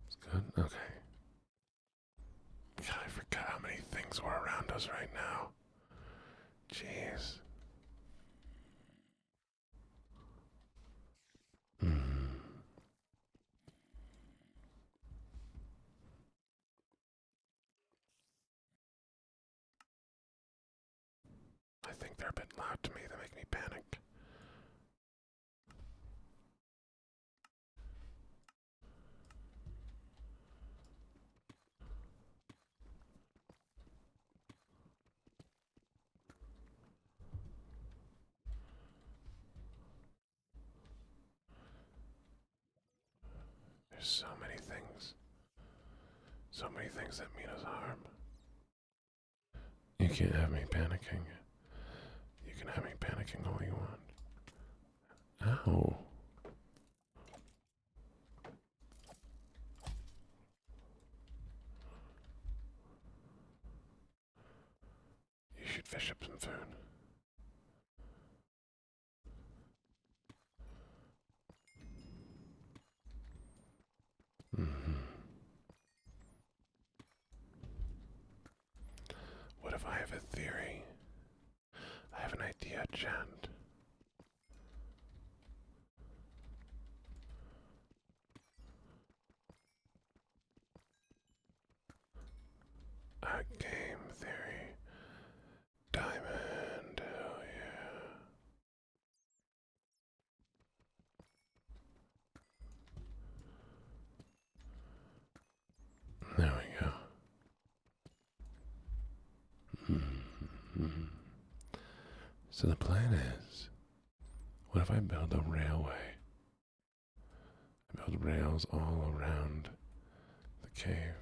It's good? Okay. God, I forgot how many things were around us right now. Jeez. I think they're a bit loud to me. They make me panic. There's so many things. So many things that mean us harm. You can't have me panicking. You can have me panicking all you want. Ow. You should fish up some food. What if I have a theory? I have an idea, Jen. A game theory. Diamond, hell yeah. There we go. So the plan is, what if I build a railway? I build rails all around the cave.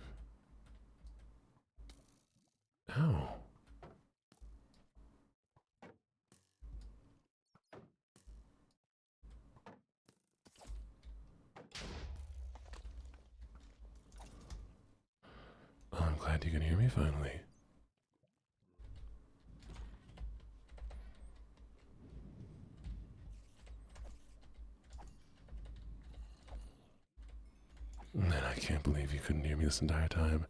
Ow. Oh, I'm glad you can hear me finally. And I can't believe you couldn't hear me this entire time.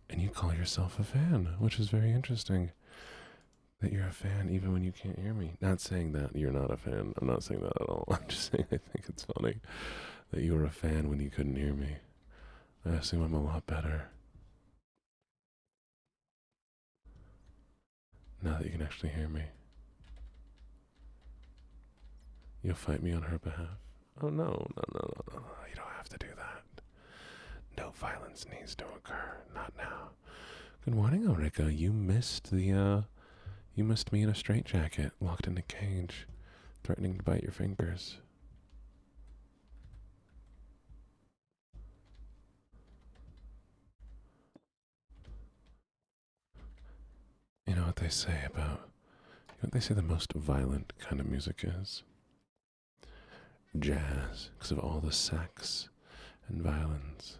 And you call yourself a fan, which is very interesting. That you're a fan even when you can't hear me. Not saying that you're not a fan. I'm not saying that at all. I'm just saying I think it's funny that you were a fan when you couldn't hear me. I assume I'm a lot better now that you can actually hear me. You'll fight me on her behalf. Oh no. You don't have to do that. No violence needs to occur. Not now. Good morning, Ulrika. You missed you missed me in a straitjacket, locked in a cage, threatening to bite your fingers. You know what they say about, what they say the most violent kind of music is? Jazz, because of all the sex and violence.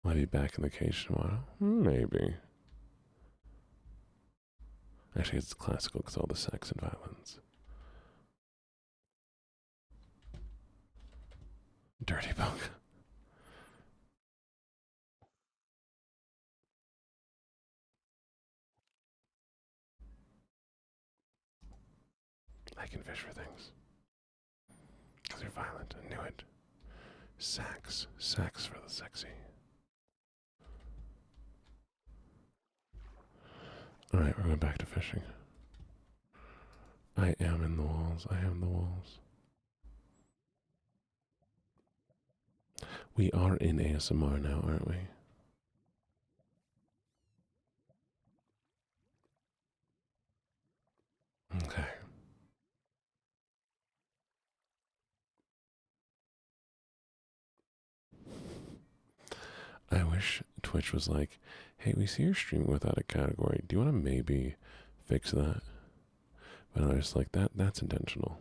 Will I be back in the cage tomorrow? Maybe. Actually, it's classical because all the sex and violence. Dirty book. I can fish for things. Because they're violent. I knew it. Sax. Sax for the sexy. Alright, we're going back to fishing. I am in the walls. I am the walls. We are in ASMR now, aren't we? Okay. I wish Twitch was like, hey, we see you're streaming without a category. Do you want to maybe fix that? But I was like, that's intentional.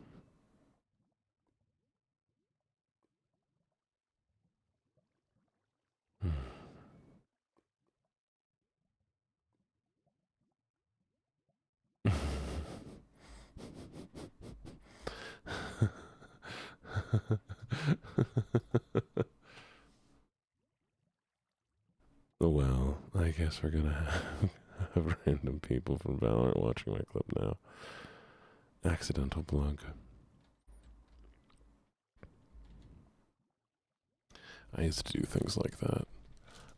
Well, I guess we're gonna have random people from Valorant watching my clip now. Accidental plug. I used to do things like that.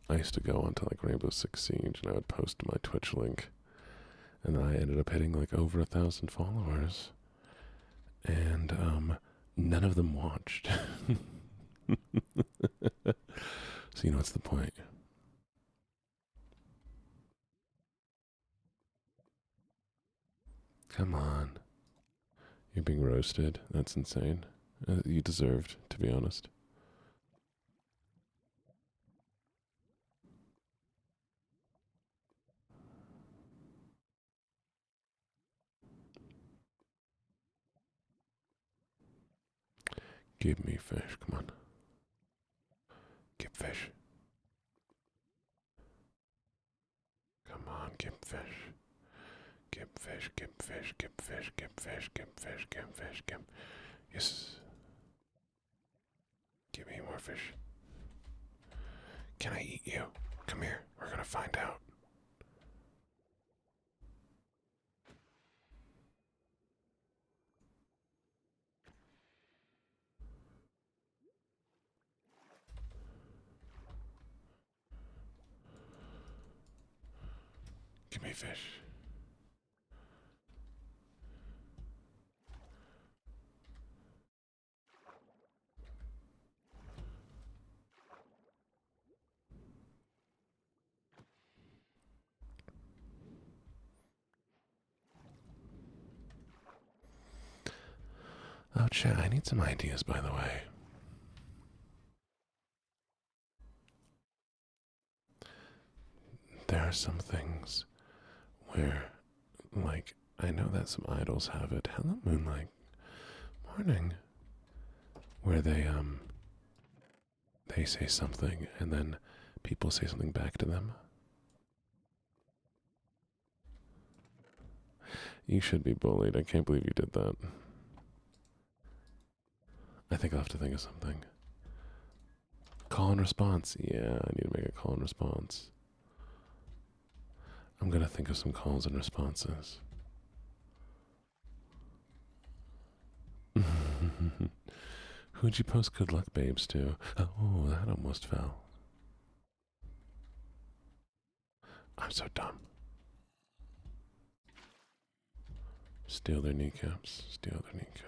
I used to go onto like Rainbow Six Siege and I would post my Twitch link. And I ended up hitting like over 1,000 followers. And none of them watched. So you know what's the point? Come on. You're being roasted. That's insane. You deserved, to be honest. Give me fish. Come on. Give fish. Come on, give fish. Give fish, give fish, give fish, give fish, give fish, give fish, give. Yes. Give me more fish. Can I eat you? Come here. We're gonna find out. Give me fish. Oh, chat, I need some ideas, by the way. There are some things where, like, I know that some idols have it. Hello, Moonlight. Morning. Where they say something and then people say something back to them. You should be bullied. I can't believe you did that. I think I'll have to think of something. Call and response. Yeah, I need to make a call and response. I'm gonna think of some calls and responses. Who'd you post good luck babes to? Oh, that almost fell. I'm so dumb. Steal their kneecaps. Steal their kneecaps.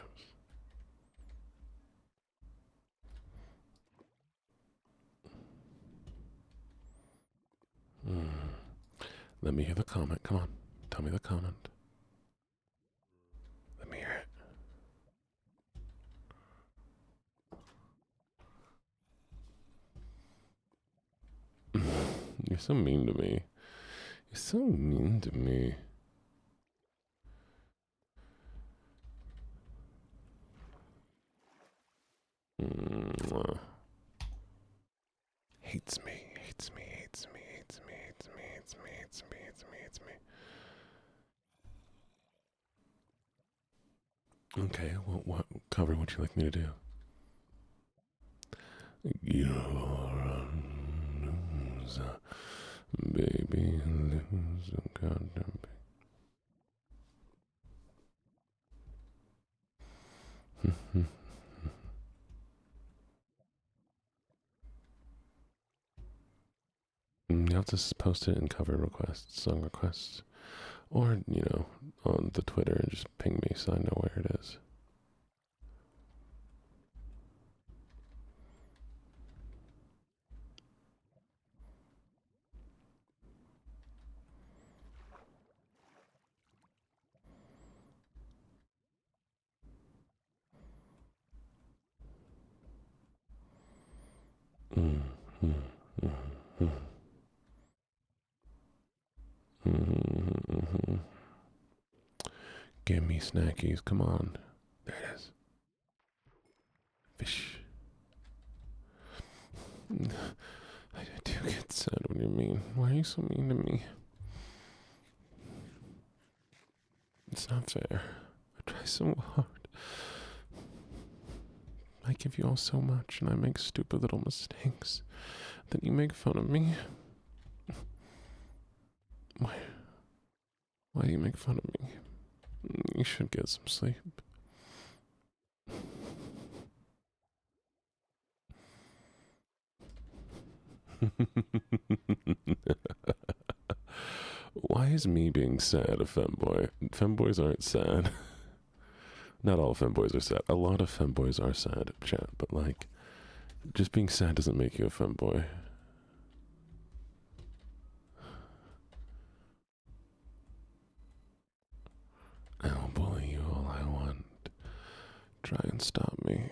Let me hear the comment. Come on. Tell me the comment. Let me hear it. You're so mean to me. You're so mean to me. Hates me, hates me, hates me, hates me, hates me, hates me, hates me, hates me, hates me. Okay, well, what cover would you like me to do? You're a loser, baby, loser, goddamn. I'll just post it in cover requests, song requests, or, on the Twitter and just ping me so I know where it is. Mm, mm, mm, mm. Mm-hmm. Give me snackies. Come on. There it is. Fish. I do get sad when you're mean. Why are you so mean to me? It's not fair. I try so hard. I give you all so much and I make stupid little mistakes. Then you make fun of me. Why do you make fun of me? You should get some sleep. Why is me being sad a femboy? Femboys aren't sad. Not all femboys are sad. A lot of femboys are sad, chat, but just being sad doesn't make you a femboy. I'll bully you all I want. Try and stop me.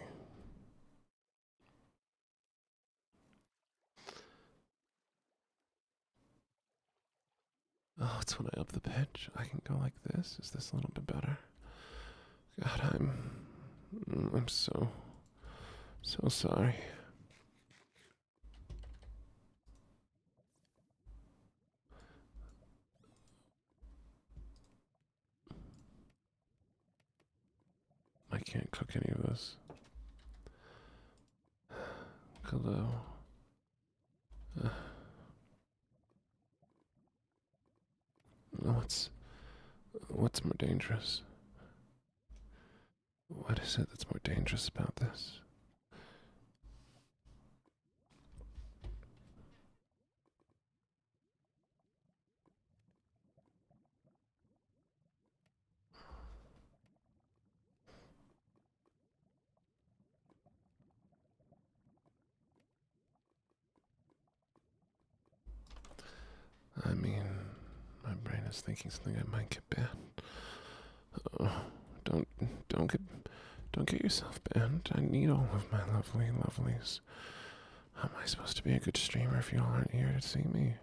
Oh, it's when I up the pitch. I can go like this. Is this a little bit better? God, I'm so sorry. I can't cook any of this. Hello. What's more dangerous? What is it that's more dangerous about this? I mean, my brain is thinking something I might get banned. Don't get yourself banned. I need all of my lovelies. How am I supposed to be a good streamer if you all aren't here to see me?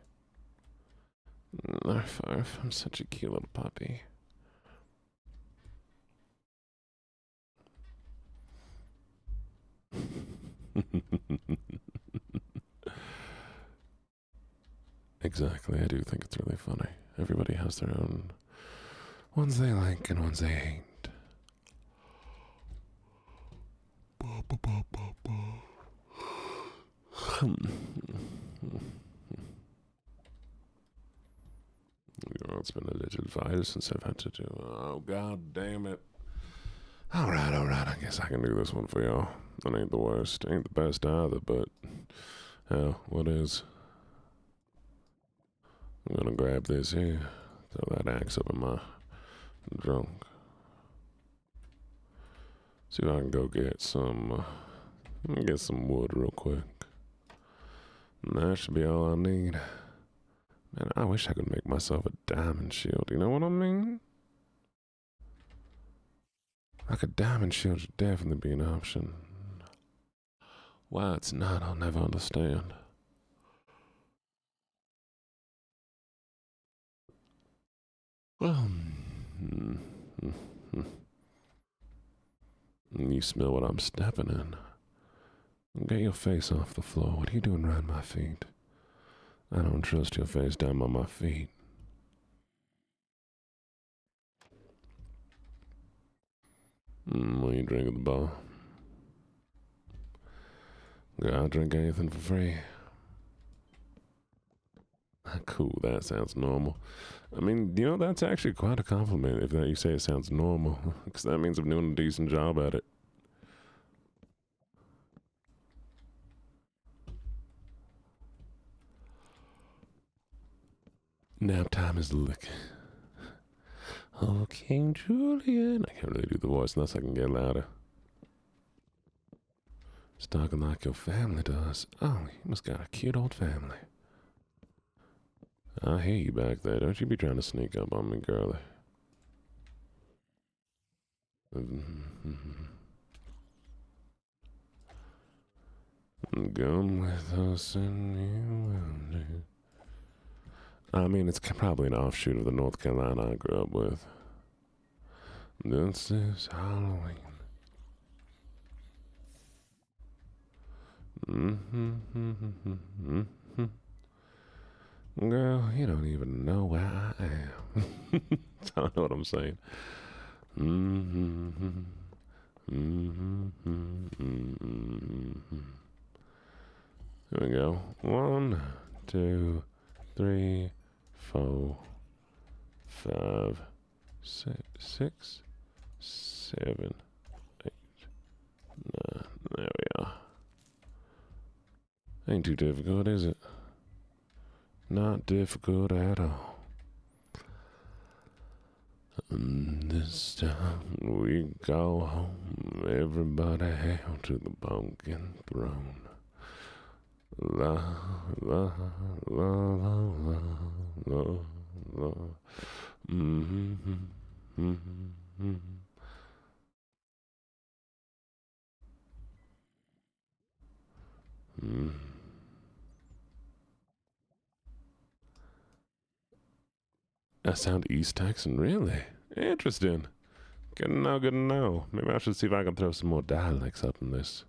Arf, I'm such a cute little puppy. Exactly, I do think it's really funny. Everybody has their own ones they like and ones they hate. It's been a little while since I've had to do. Oh, god damn it. Alright, I guess I can do this one for y'all. That ain't the worst. Ain't the best either, but hell, what is? I'm gonna grab this here. Throw that axe up in my trunk. See if I can go get some. Let me get some wood real quick. And that should be all I need. Man, I wish I could make myself a diamond shield. You know what I mean? Like a diamond shield should definitely be an option. Why it's not, I'll never understand. Well, you smell what I'm stepping in. Get your face off the floor. What are you doing around my feet? I don't trust your face down by my feet. What are you drinking at the bar? I'll drink anything for free. Cool, that sounds normal. I mean, that's actually quite a compliment if that you say it sounds normal, because that means I'm doing a decent job at it. Nap time is lick. Oh, King Julian. I can't really do the voice unless I can get louder. It's talking like your family does. Oh, you must got a cute old family. I hear you back there. Don't you be trying to sneak up on me, girlie. Come with us and you will do. I mean, it's probably an offshoot of the North Carolina I grew up with. This is Halloween. Girl, you don't even know where I am. I don't know what I'm saying. Here we go. 1, 2, 3, 4, 5, 6, 7, 8, 9. There we are. Ain't too difficult, is it? Not difficult at all. This time we go home. Everybody hail to the pumpkin throne. La la la la la la la. I sound East Texan, really? Interesting. Good to know, good to know. Maybe I should see if I can throw some more dialects up in this.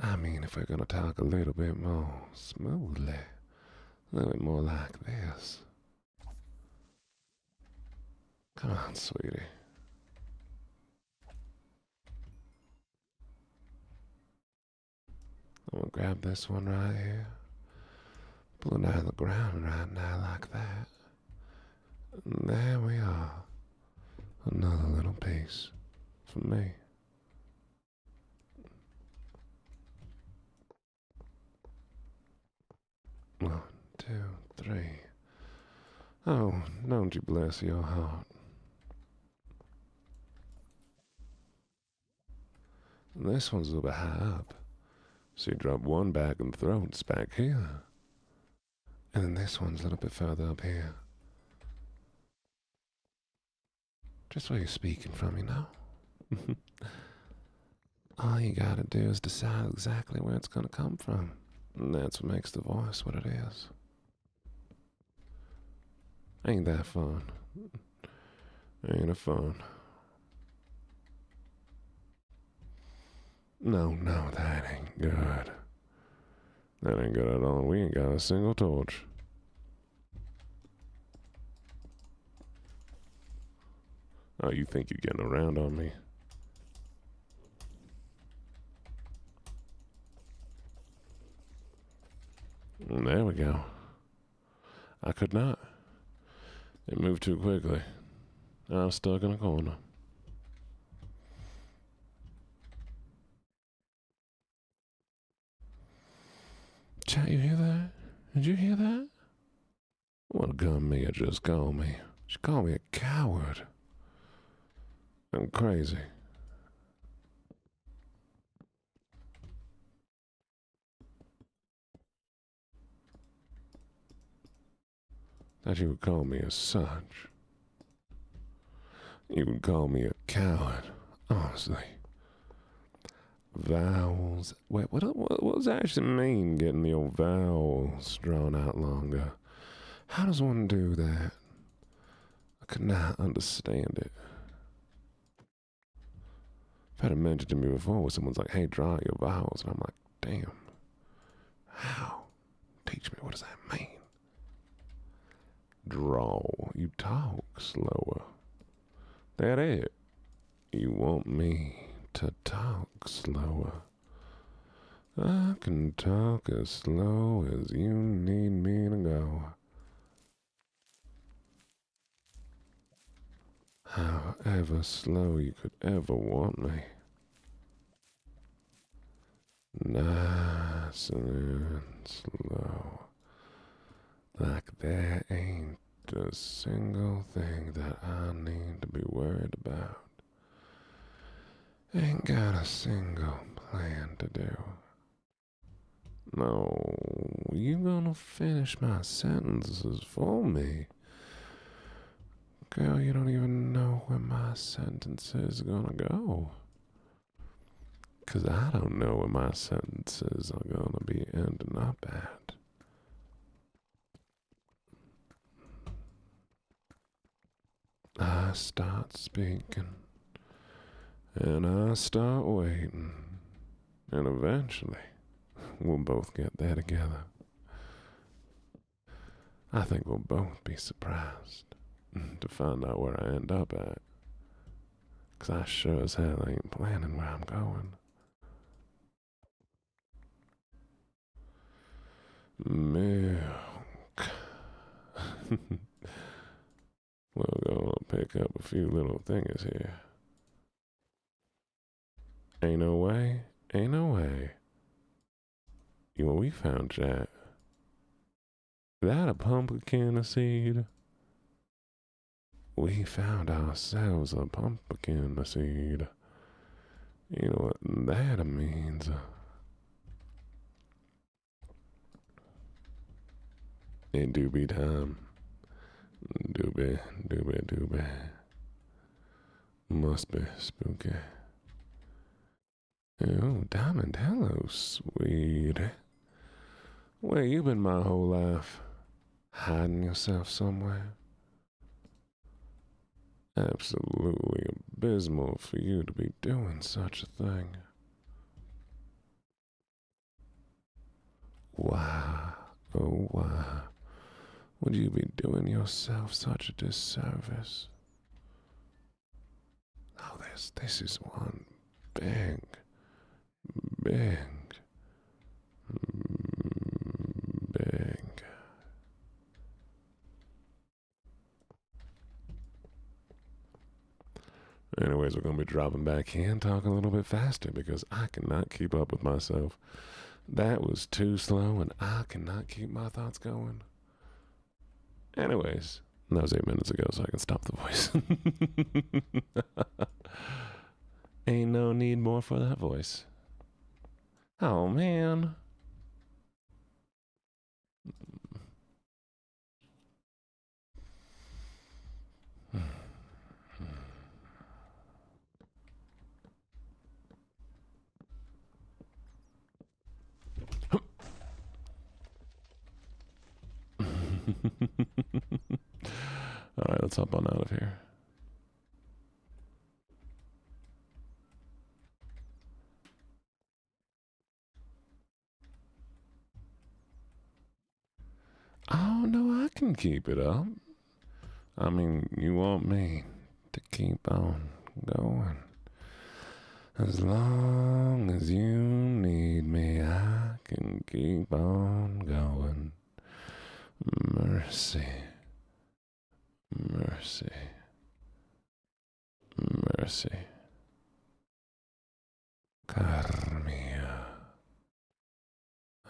I mean, if we're gonna talk a little bit more smoothly, a little bit more like this. Come on, sweetie. I'm gonna grab this one right here. Pull it out of the ground right now like that. And there we are. Another little piece for me. One, 2, 3. Oh, don't you bless your heart. And this one's a little bit high up. So you drop one back and throw it's back here. And then this one's a little bit further up here. Just where you're speaking from, you know? All you gotta do is decide exactly where it's gonna come from. And that's what makes the voice what it is. Ain't that fun? Ain't it fun? No, that ain't good. That ain't good at all. We ain't got a single torch. Oh, you think you're getting around on me? There we go. I could not. It moved too quickly. I was stuck in a corner. Chat, you hear that? Did you hear that? What gun Mia just called me? She called me a coward. I'm crazy. Thought you would call me as such. You would call me a coward, honestly. Vowels. Wait, what does that actually mean, getting the old vowels drawn out longer? How does one do that? I could not understand it. I've had it mentioned to me before where someone's like, hey, draw out your vowels. And I'm like, damn. How? Teach me, what does that mean? Draw. You talk slower. That it. You want me to talk slower. I can talk as slow as you need me to go. However slow you could ever want me. Nice and slow. Like there ain't a single thing that I need to be worried about. Ain't got a single plan to do. No, you gonna finish my sentences for me. Girl, you don't even know where my sentence is gonna go. 'Cause I don't know where my sentences are gonna be ending up at. I start speaking, and I start waiting, and eventually we'll both get there together. I think we'll both be surprised to find out where I end up at. 'Cause I sure as hell ain't planning where I'm going. Milk. We're gonna pick up a few little things here. Ain't no way, ain't no way. You know, we found that. Is that a pumpkin seed? We found ourselves a pumpkin seed. You know what that means? It do be time. Doobie, doobie, doobie. Must be spooky. Oh, Diamond, hello, sweetie. Where you been my whole life? Hiding yourself somewhere? Absolutely abysmal for you to be doing such a thing. Why, oh why, would you be doing yourself such a disservice? Oh, this is one big, big, big. Anyways, we're going to be dropping back here and talking a little bit faster because I cannot keep up with myself. That was too slow and I cannot keep my thoughts going. Anyways, that was 8 minutes ago, so I can stop the voice. Ain't no need more for that voice. Oh, man. All right, let's hop on out of here. Oh, no, I can keep it up. I mean, you want me to keep on going. As long as you need me, I can keep on going. Mercy, mercy, mercy. Carmia.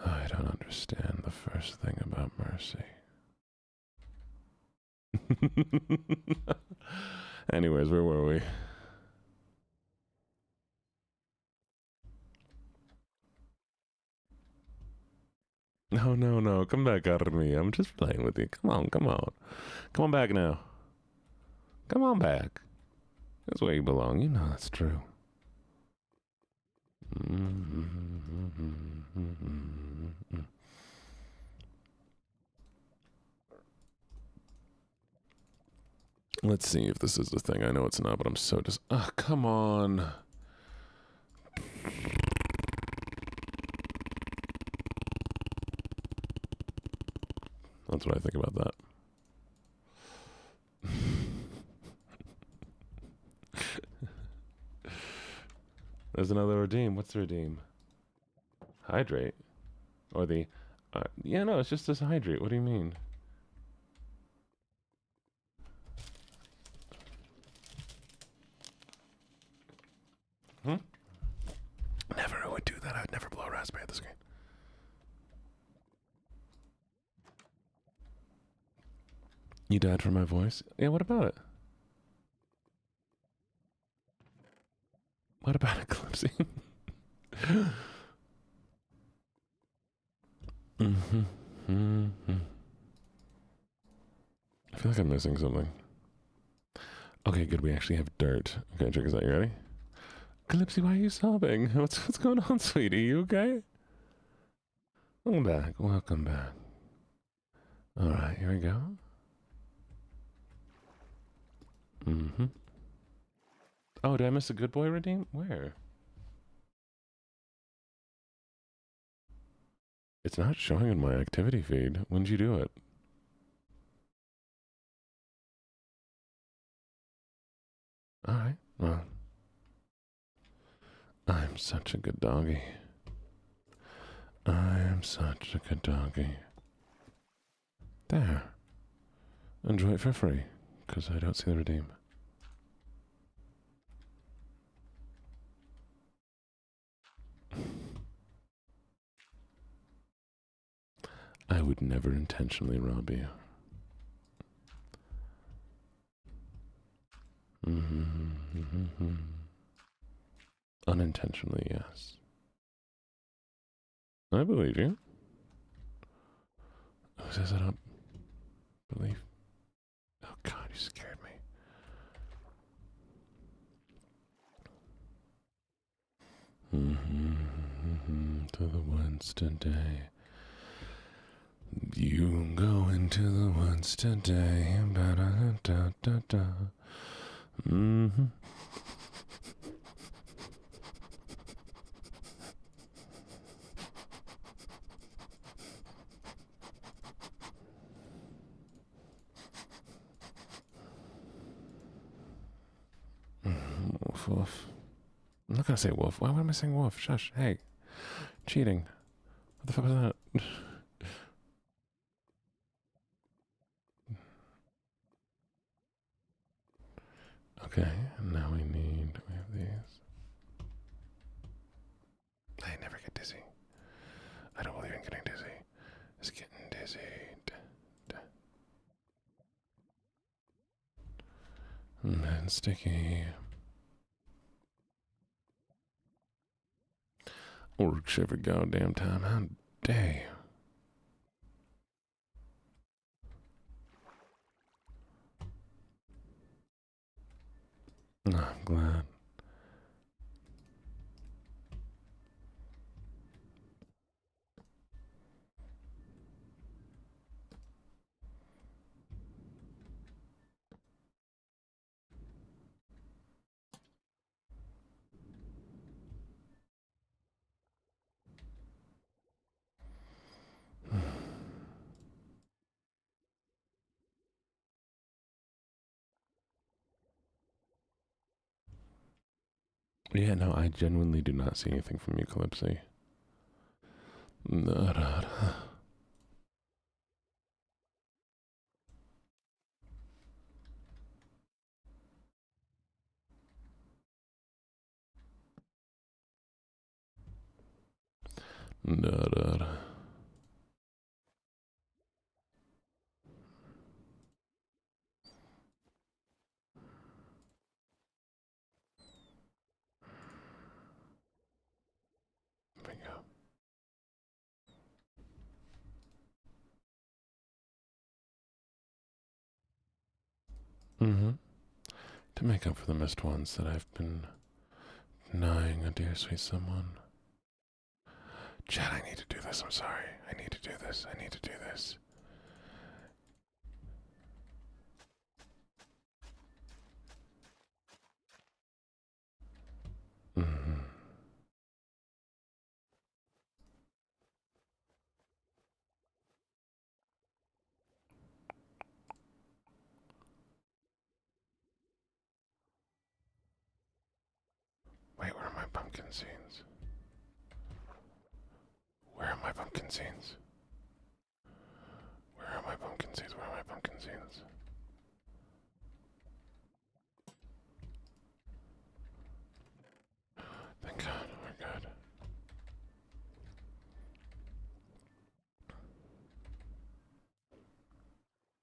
I don't understand the first thing about mercy. Anyways, where were we? No, no, no. Come back out of me. I'm just playing with you. Come on, come on. Come on back now. Come on back. That's where you belong. You know that's true. Let's see if this is the thing. I know it's not, but I'm so just. Ah, come on. That's what I think about that. There's another redeem. What's the redeem? Hydrate? Or the... yeah, no, it's just this hydrate. What do you mean? Hmm? Never who would do that. I'd never blow a raspberry at this game. You died for my voice? Yeah, what about it? What about Eclipse? Mm-hmm. Mm-hmm. I feel like I'm missing something. Okay, good. We actually have dirt. Okay, check this out. You ready? Calypsy, why are you sobbing? What's going on, sweetie? You okay? Welcome back. Welcome back. All right, here we go. Mm-hmm. Oh, did I miss a good boy redeem? Where? It's not showing in my activity feed. When did you do it? All right. Well, I'm such a good doggy. I am such a good doggy. There. Enjoy it for free, because I don't see the redeem. I would never intentionally rob you. Mm-hmm. Unintentionally, yes. I believe you. Who says I don't believe? Oh, God, you scared me. To the woods today. You go into the woods today. Ba-da-da-da-da-da. Mm-hmm. Woof, woof. I'm not gonna say wolf. Why am I saying wolf? Shush. Hey. Cheating. What the fuck was that? Okay, and now we have these. I never get dizzy. I don't believe in getting dizzy. It's getting dizzy. And sticky. Works every goddamn time. How dare you? I'm glad. Yeah, no, I genuinely do not see anything from you, Calypsy. There we go. Mm-hmm. To make up for the missed ones that I've been denying a dear sweet someone. Chad, I need to do this. I'm sorry. I need to do this. I need to do this. Mm-hmm. Wait, where are my pumpkin seeds? Where are my pumpkin seeds? Where are my pumpkin seeds? Where are my pumpkin seeds? Thank God, we're good.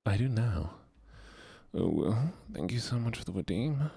I do now. Oh, well, thank you so much for the redeem.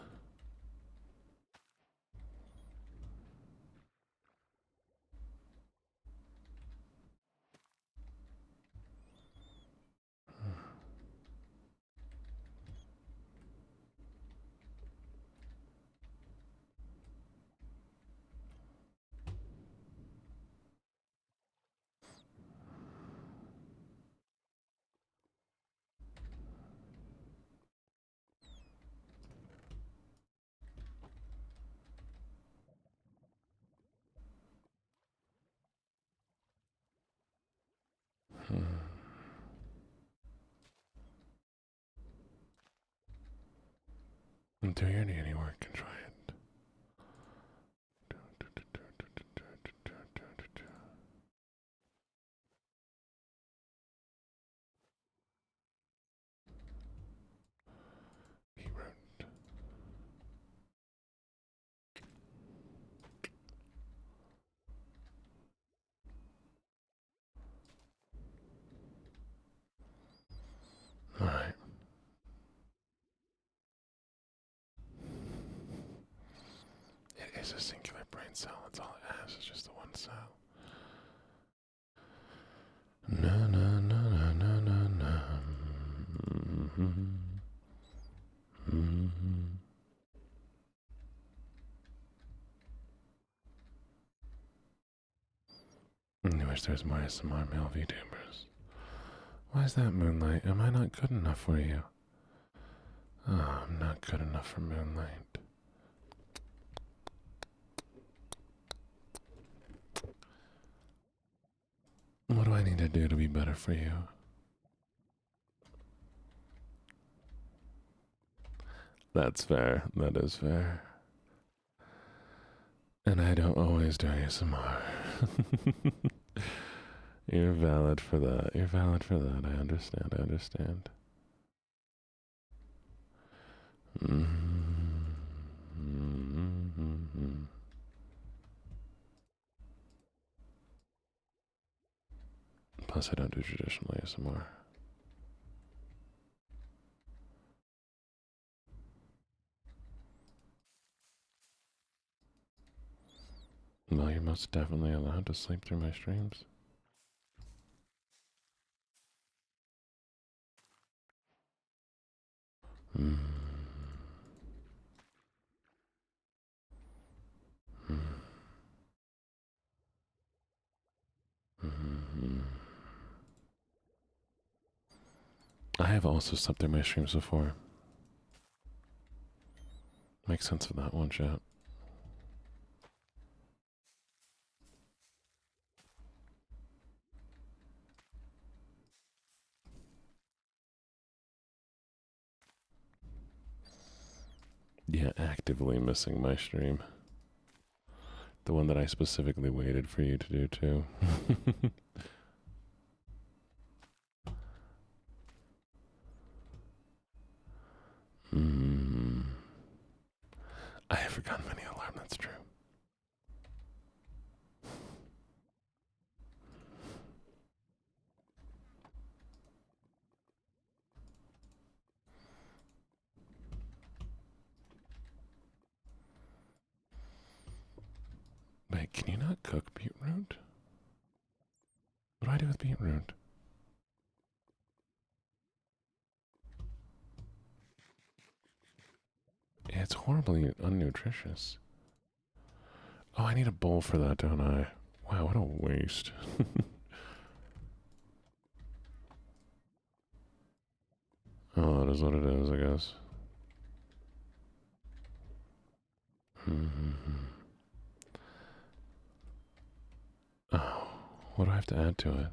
Do your daily work and try it. Beetroot. All right. It is a singular brain cell. That's all it has. It's just the one cell. Na na na na na na na. I wish there was more ASMR male VTubers. Why is that, Moonlight? Am I not good enough for you? Oh, I'm not good enough for Moonlight. What do I need to do to be better for you? That's fair. That is fair. And I don't always do ASMR. You're valid for that. You're valid for that. I understand. I understand. Plus, I don't do traditional ASMR. Well, you're most definitely allowed to sleep through my streams. Mm. Mm. Mm. I have also slept through my streams before. Make sense of that one, chat. Yeah, actively missing my stream. The one that I specifically waited for you to do too. Mm. I have forgotten many alarm, that's true. Wait, can you not cook beetroot? What do I do with beetroot? It's horribly unnutritious. Oh, I need a bowl for that, don't I? Wow, what a waste. Oh, that is what it is, I guess. Oh, what do I have to add to it?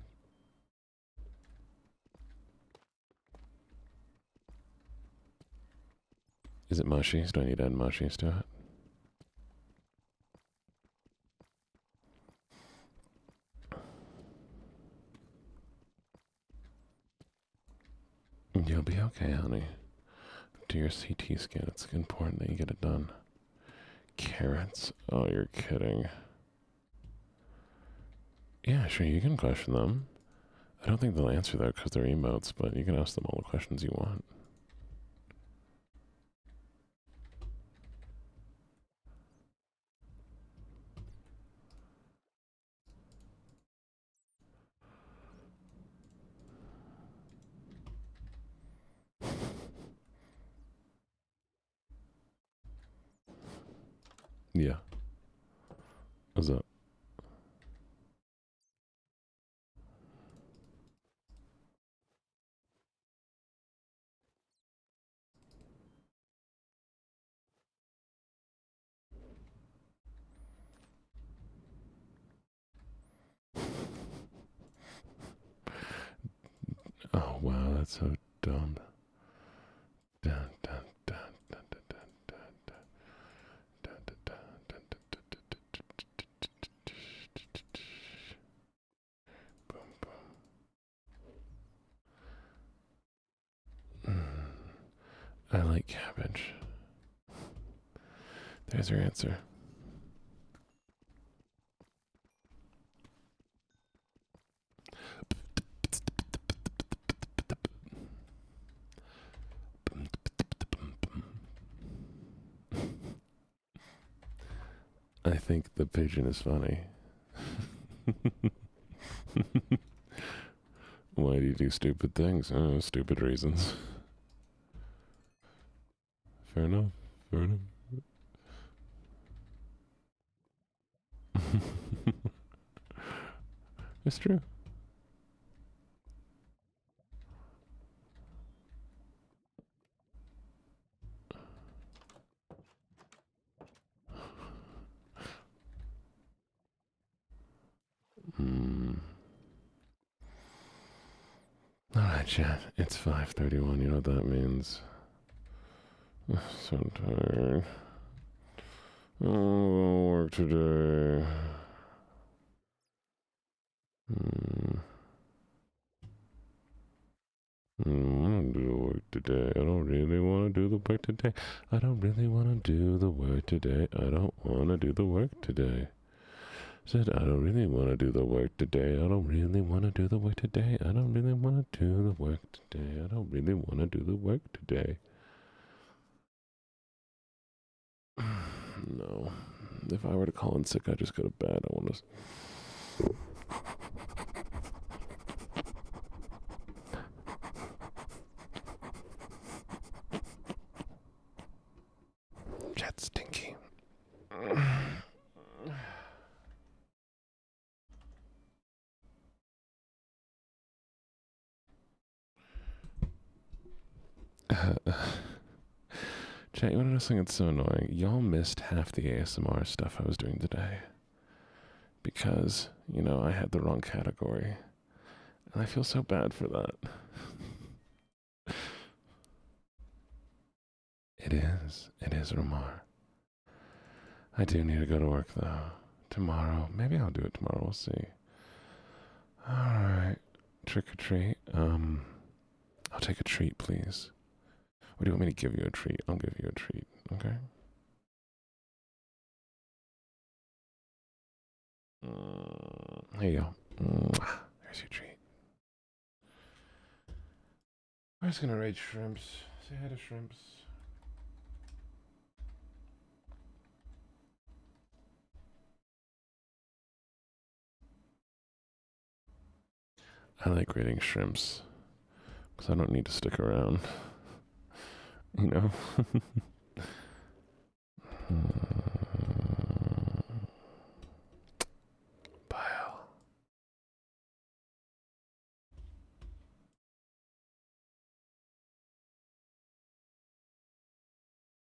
Is it mushies? Do I need to add mushies to it? You'll be okay, honey. Do your CT scan. It's important that you get it done. Carrots? Oh, you're kidding. Yeah, sure, you can question them. I don't think they'll answer that because they're emotes, but you can ask them all the questions you want. Yeah. What's up? Oh, wow, that's so dumb. Dun, dun, dun, dun, dun, dun, dun, dun, dun, dun, dun, boom, boom. I like cabbage. There's your answer. I think the pigeon is funny. Why do you do stupid things? Oh, stupid reasons. Fair enough. Fair enough. It's true. Hmm. Alright, chat. It's 5:31. You know what that means. So tired. Oh, work today. I don't do the work today. I don't really want to do the work today. I don't really want to do the work today. I don't want to do the work today. Said I don't really want to do the work today. I don't really want to do the work today. I don't really want to do the work today. I don't really want to do the work today. No. If I were to call in sick, I'd just go to bed. I want to. Chat stinky. Chat, you want to know something that's so annoying? Y'all missed half the ASMR stuff I was doing today. Because, I had the wrong category. And I feel so bad for that. It is. It is, Ramar. I do need to go to work, though. Tomorrow. Maybe I'll do it tomorrow. We'll see. Alright. Trick or treat. I'll take a treat, please. Or do you want me to give you a treat? I'll give you a treat, okay? Here you go. There's your treat. I'm just gonna raid shrimps. Say hi to shrimps. I like raiding shrimps because I don't need to stick around.